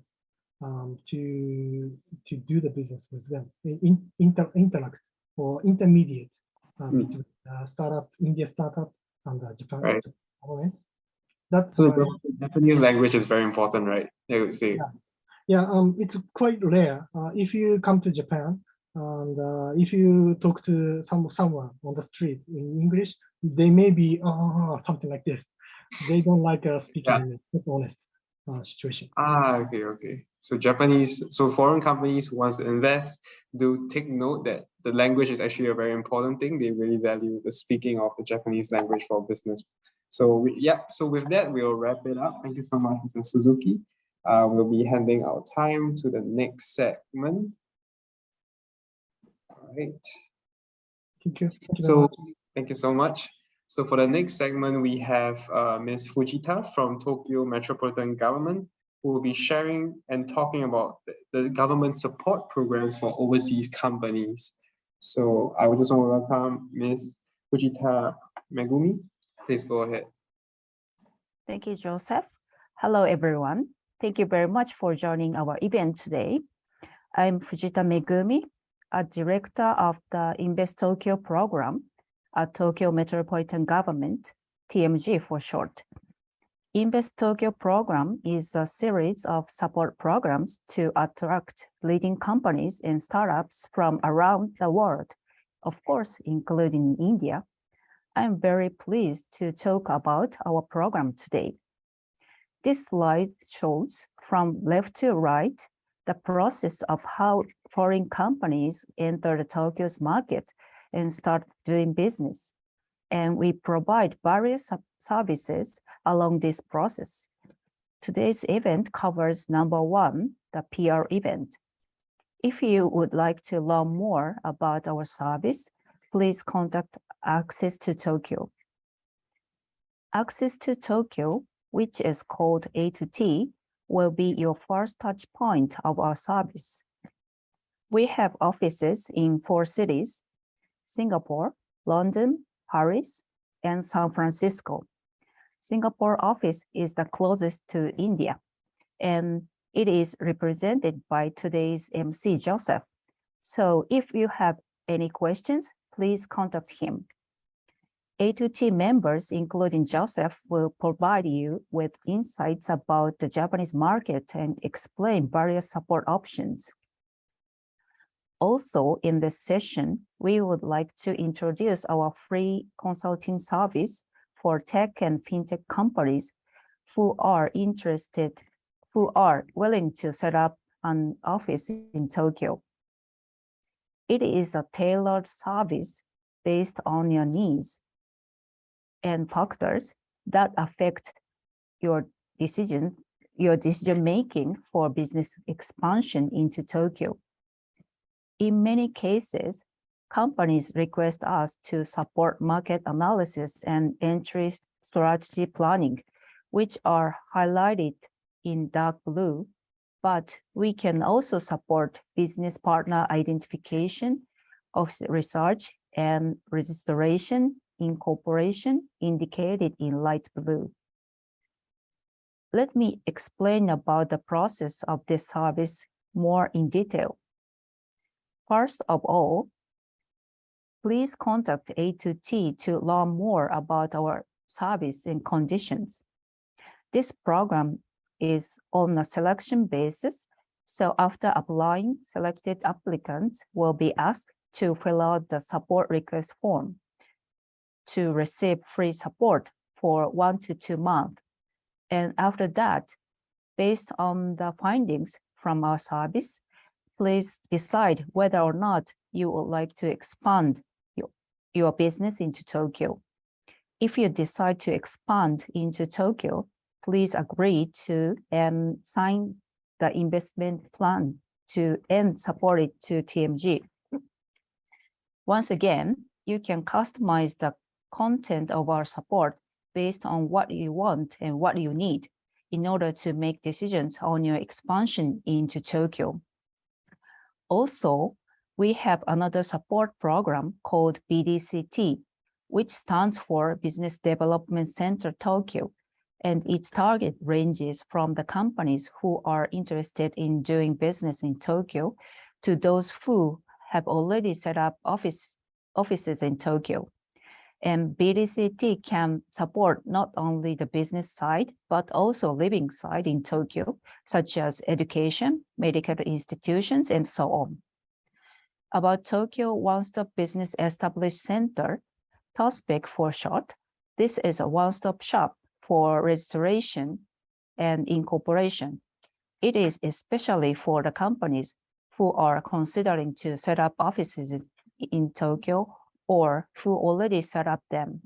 Speaker 8: to do the business with them, interact or intermediate between startup, India startup, and Japan.
Speaker 1: Right.
Speaker 8: Right. That's
Speaker 1: So
Speaker 8: my,
Speaker 1: the Japanese language is very important, right? I would say.
Speaker 8: yeah. It's quite rare. If you come to Japan and if you talk to someone on the street in English, they may be something like this. They don't like speaking English. That's honest situation.
Speaker 1: Okay. So foreign companies who want to invest, do take note that the language is actually a very important thing. They really value the speaking of the Japanese language for business. So so with that, we'll wrap it up. Thank you so much, Mr. Suzuki. We'll be handing our time to the next segment. All right.
Speaker 8: Thank you.
Speaker 1: Thank you so much. So for the next segment, we have Ms. Fujita from Tokyo Metropolitan Government, who will be sharing and talking about the government support programs for overseas companies. So I would just want to welcome Ms. Fujita Megumi. Please go ahead.
Speaker 9: Thank you, Joseph. Hello, everyone. Thank you very much for joining our event today. I'm Fujita Megumi, a director of the Invest Tokyo program at Tokyo Metropolitan Government, TMG for short. Invest Tokyo program is a series of support programs to attract leading companies and startups from around the world, of course, including India. I'm very pleased to talk about our program today. This slide shows from left to right the process of how foreign companies enter the Tokyo's market and start doing business. And we provide various services along this process. Today's event covers number 1, the PR event. If you would like to learn more about our service, please contact Access to Tokyo. Access to Tokyo, which is called A2T, will be your first touch point of our service. We have offices in 4 cities: Singapore, London, Paris, and San Francisco. Singapore office is the closest to India, and it is represented by today's MC, Joseph. So if you have any questions, please contact him. A2T members, including Joseph, will provide you with insights about the Japanese market and explain various support options. Also, in this session, we would like to introduce our free consulting service for tech and fintech companies who are willing to set up an office in Tokyo. It is a tailored service based on your needs and factors that affect your decision making for business expansion into Tokyo. In many cases, companies request us to support market analysis and entry strategy planning, which are highlighted in dark blue, but we can also support business partner identification, office research, and registration, incorporation indicated in light blue. Let me explain about the process of this service more in detail. First of all, please contact A2T to learn more about our service and conditions. This program is on a selection basis, so after applying, selected applicants will be asked to fill out the support request form to receive free support for 1 to 2 months. And after that, based on the findings from our service, please decide whether or not you would like to expand your business into Tokyo. If you decide to expand into Tokyo, please agree to and sign the investment plan and support it to TMG. Once again, you can customize the content of our support based on what you want and what you need in order to make decisions on your expansion into Tokyo. Also, we have another support program called BDCT, which stands for Business Development Center Tokyo, and its target ranges from the companies who are interested in doing business in Tokyo to those who have already set up offices in Tokyo. And BDCT can support not only the business side, but also living side in Tokyo, such as education, medical institutions, and so on. About Tokyo One-Stop Business Established Center, TOSBEC for short, this is a one-stop shop for registration and incorporation. It is especially for the companies who are considering to set up offices in Tokyo or who already set up them.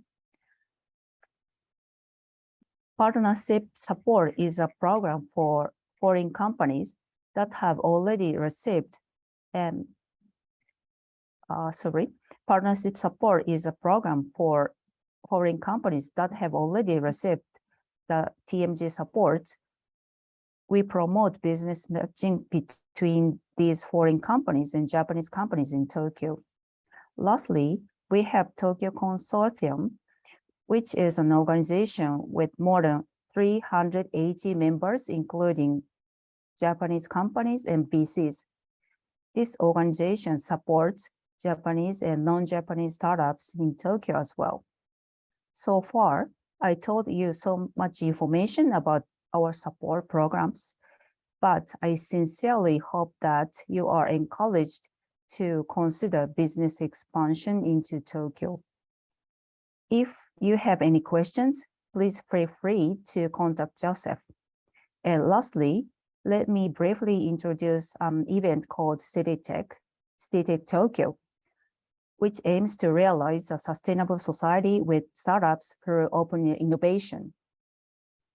Speaker 9: Partnership support is a program for foreign companies that have already received Partnership support is a program for foreign companies that have already received the TMG support. We promote business matching between these foreign companies and Japanese companies in Tokyo. Lastly, we have Tokyo Consortium, which is an organization with more than 380 members, including Japanese companies and VCs. This organization supports Japanese and non-Japanese startups in Tokyo as well. So far, I told you so much information about our support programs, but I sincerely hope that you are encouraged to consider business expansion into Tokyo. If you have any questions, please feel free to contact Joseph. And lastly, let me briefly introduce an event called City Tech Tokyo, which aims to realize a sustainable society with startups through open innovation.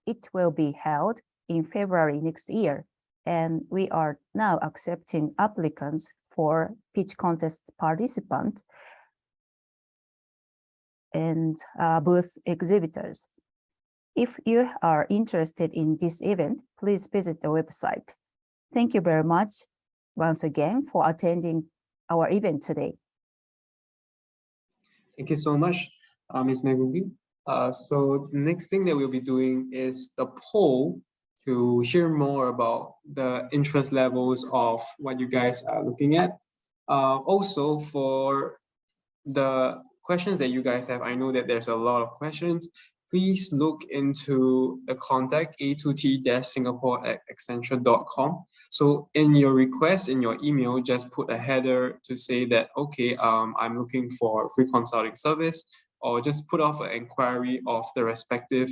Speaker 9: It will be held in February next year, and we are now accepting applicants for pitch contest participants and booth exhibitors. If you are interested in this event, please visit the website. Thank you very much once again for attending our event today.
Speaker 1: Thank you so much, Ms. Megumi. So the next thing that we'll be doing is the poll to hear more about the interest levels of what you guys are looking at. Also, for the questions that you guys have, I know that there's a lot of questions. Please look into the contact a2t-singapore@accenture.com. So in your request, in your email, just put a header to say that, okay, I'm looking for a free consulting service, or just put off an inquiry of the respective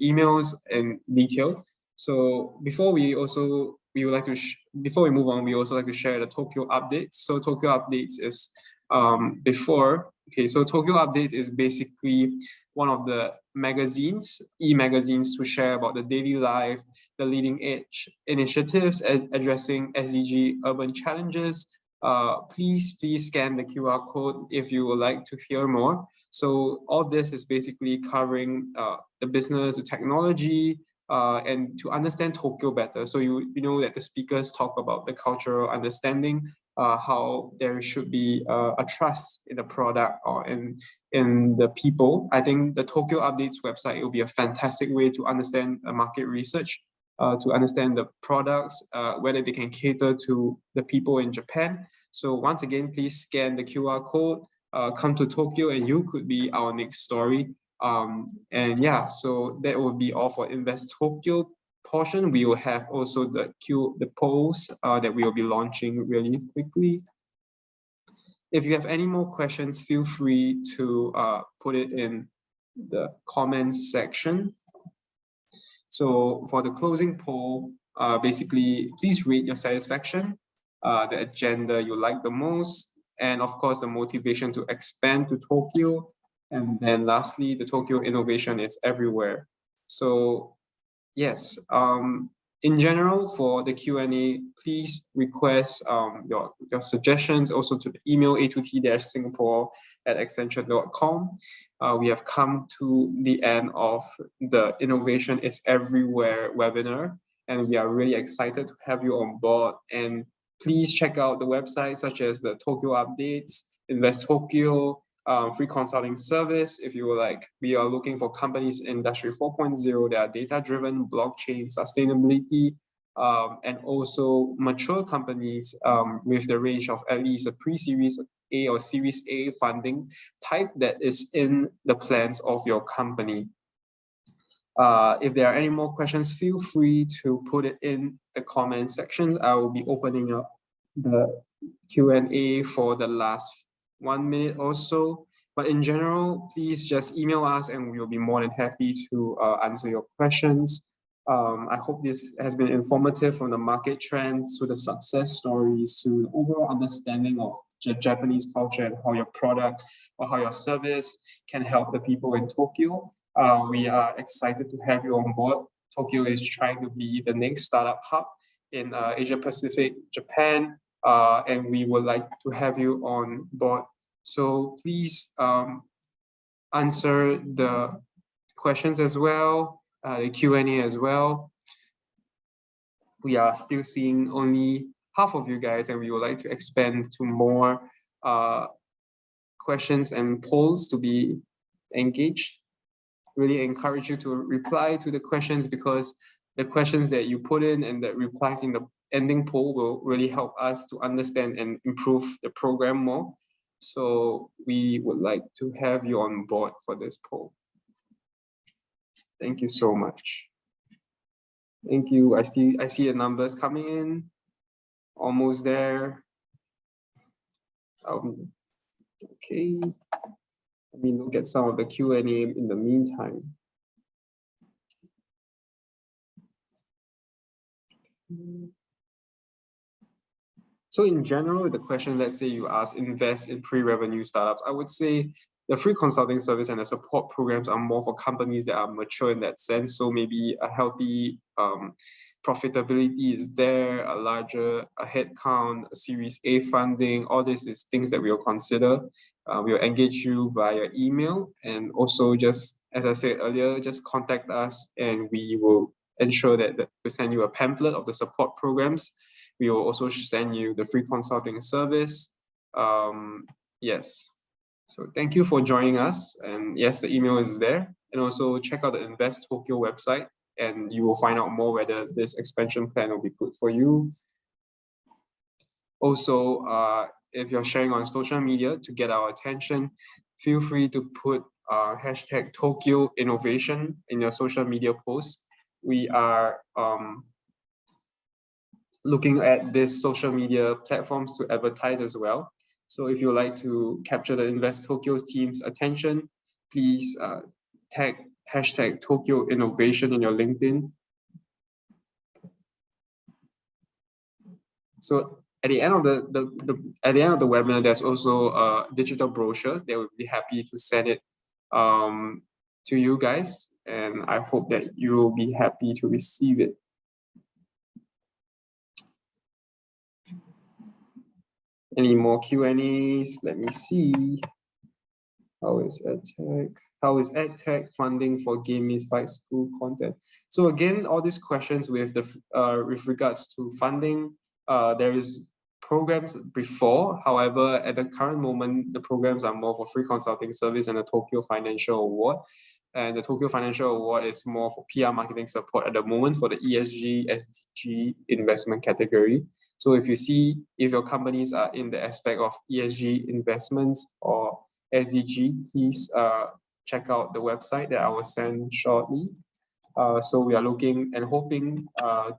Speaker 1: emails in detail. So before we move on, we also like to share the Tokyo updates. So Tokyo updates is so Tokyo Updates is basically one of the magazines, e-magazines, to share about the daily life, the leading edge initiatives addressing SDG urban challenges. Please scan the QR code if you would like to hear more. So all this is basically covering the business, the technology, and to understand Tokyo better. So you know that the speakers talk about the cultural understanding, how there should be a trust in the product or in the people. I think the Tokyo Updates website will be a fantastic way to understand market research, to understand the products, whether they can cater to the people in Japan. So once again, please scan the QR code, come to Tokyo, and you could be our next story. And yeah, so that will be all for Invest Tokyo portion. We will have also the polls that we will be launching really quickly. If you have any more questions, feel free to put it in the comments section. So for the closing poll, basically, please rate your satisfaction, the agenda you like the most, and of course, the motivation to expand to Tokyo. And then lastly, the Tokyo innovation is everywhere. So yes, in general, for the Q&A, please request your suggestions also to the email a2t-singapore@accenture.com. We have come to the end of the Innovation is Everywhere webinar, and we are really excited to have you on board. And please check out the website such as the Tokyo Updates, Invest Tokyo, free consulting service. If you were like, we are looking for companies in Industry 4.0 that are data-driven, blockchain, sustainability, and also mature companies with the range of at least a pre-series A or Series A funding type that is in the plans of your company. If there are any more questions, feel free to put it in the comment sections. I will be opening up the Q&A for the last 1 minute or so. But in general, please just email us and we will be more than happy to answer your questions. I hope this has been informative from the market trends to the success stories to the overall understanding of Japanese culture and how your product or how your service can help the people in Tokyo. We are excited to have you on board. Tokyo is trying to be the next startup hub in Asia Pacific, Japan, and we would like to have you on board. So please answer the questions as well, the Q&A as well. We are still seeing only half of you guys, and we would like to expand to more questions and polls to be engaged. Really encourage you to reply to the questions, because the questions that you put in and the replies in the ending poll will really help us to understand and improve the program more. So we would like to have you on board for this poll. Thank you so much. Thank you. I see the numbers coming in. Almost there. Okay. Let me look at some of the Q&A in the meantime. So in general, the question, let's say you ask, invest in pre-revenue startups, I would say the free consulting service and the support programs are more for companies that are mature in that sense. So maybe a healthy profitability is there, a larger headcount, a Series A funding, all this is things that we will consider. We will engage you via email, and also just, as I said earlier, just contact us and we will ensure that we send you a pamphlet of the support programs. We will also send you the free consulting service. Yes. So thank you for joining us. And yes, the email is there. And also check out the Invest Tokyo website, and you will find out more whether this expansion plan will be good for you. Also, if you're sharing on social media to get our attention, feel free to put hashtag Tokyo Innovation in your social media posts. We are looking at these social media platforms to advertise as well. So if you would like to capture the Invest Tokyo team's attention, please tag hashtag Tokyo Innovation in your LinkedIn. So at the end of the webinar, there's also a digital brochure. They will be happy to send it to you guys, and I hope that you will be happy to receive it. Any more Q&As? Let me see. How is EdTech funding for gamified school content? So again, all these questions with regards to funding, there is programs before. However, at the current moment, the programs are more for free consulting service and the Tokyo Financial Award. And the Tokyo Financial Award is more for PR marketing support at the moment for the ESG, SDG investment category. So if your companies are in the aspect of ESG investments or SDG, please check out the website that I will send shortly. So we are looking and hoping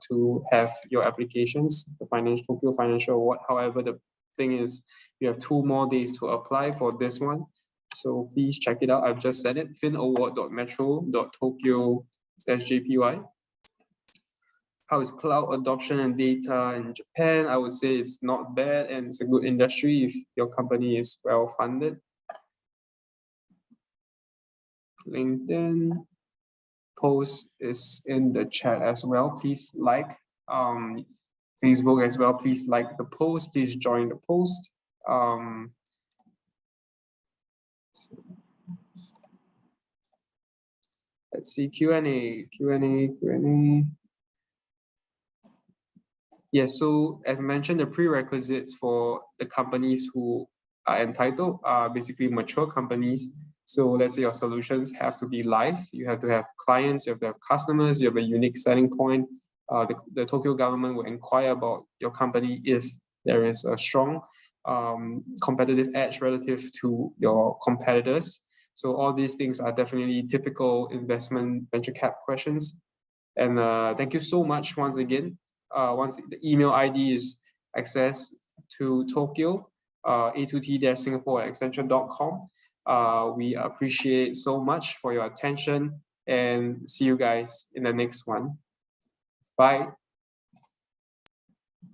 Speaker 1: to have your applications, the Tokyo Financial Award. However, the thing is, you have 2 more days to apply for this one. So please check it out. I've just said it, finaward.metro.tokyo/JPY. How is cloud adoption and data in Japan? I would say it's not bad, and it's a good industry if your company is well funded. LinkedIn. post is in the chat as well. Please like Facebook as well. Please like the post. Please join the post. Let's see, Q&A. Yes, so as mentioned, the prerequisites for the companies who are entitled are basically mature companies. So let's say your solutions have to be live. You have to have clients, you have to have customers, you have a unique selling point. The Tokyo government will inquire about your company if there is a strong competitive edge relative to your competitors. So all these things are definitely typical investment venture cap questions. And thank you so much once again. Once the email ID is accessed to Tokyo, a2t-singapore@accenture.com. We appreciate so much for your attention and see you guys in the next one. Bye.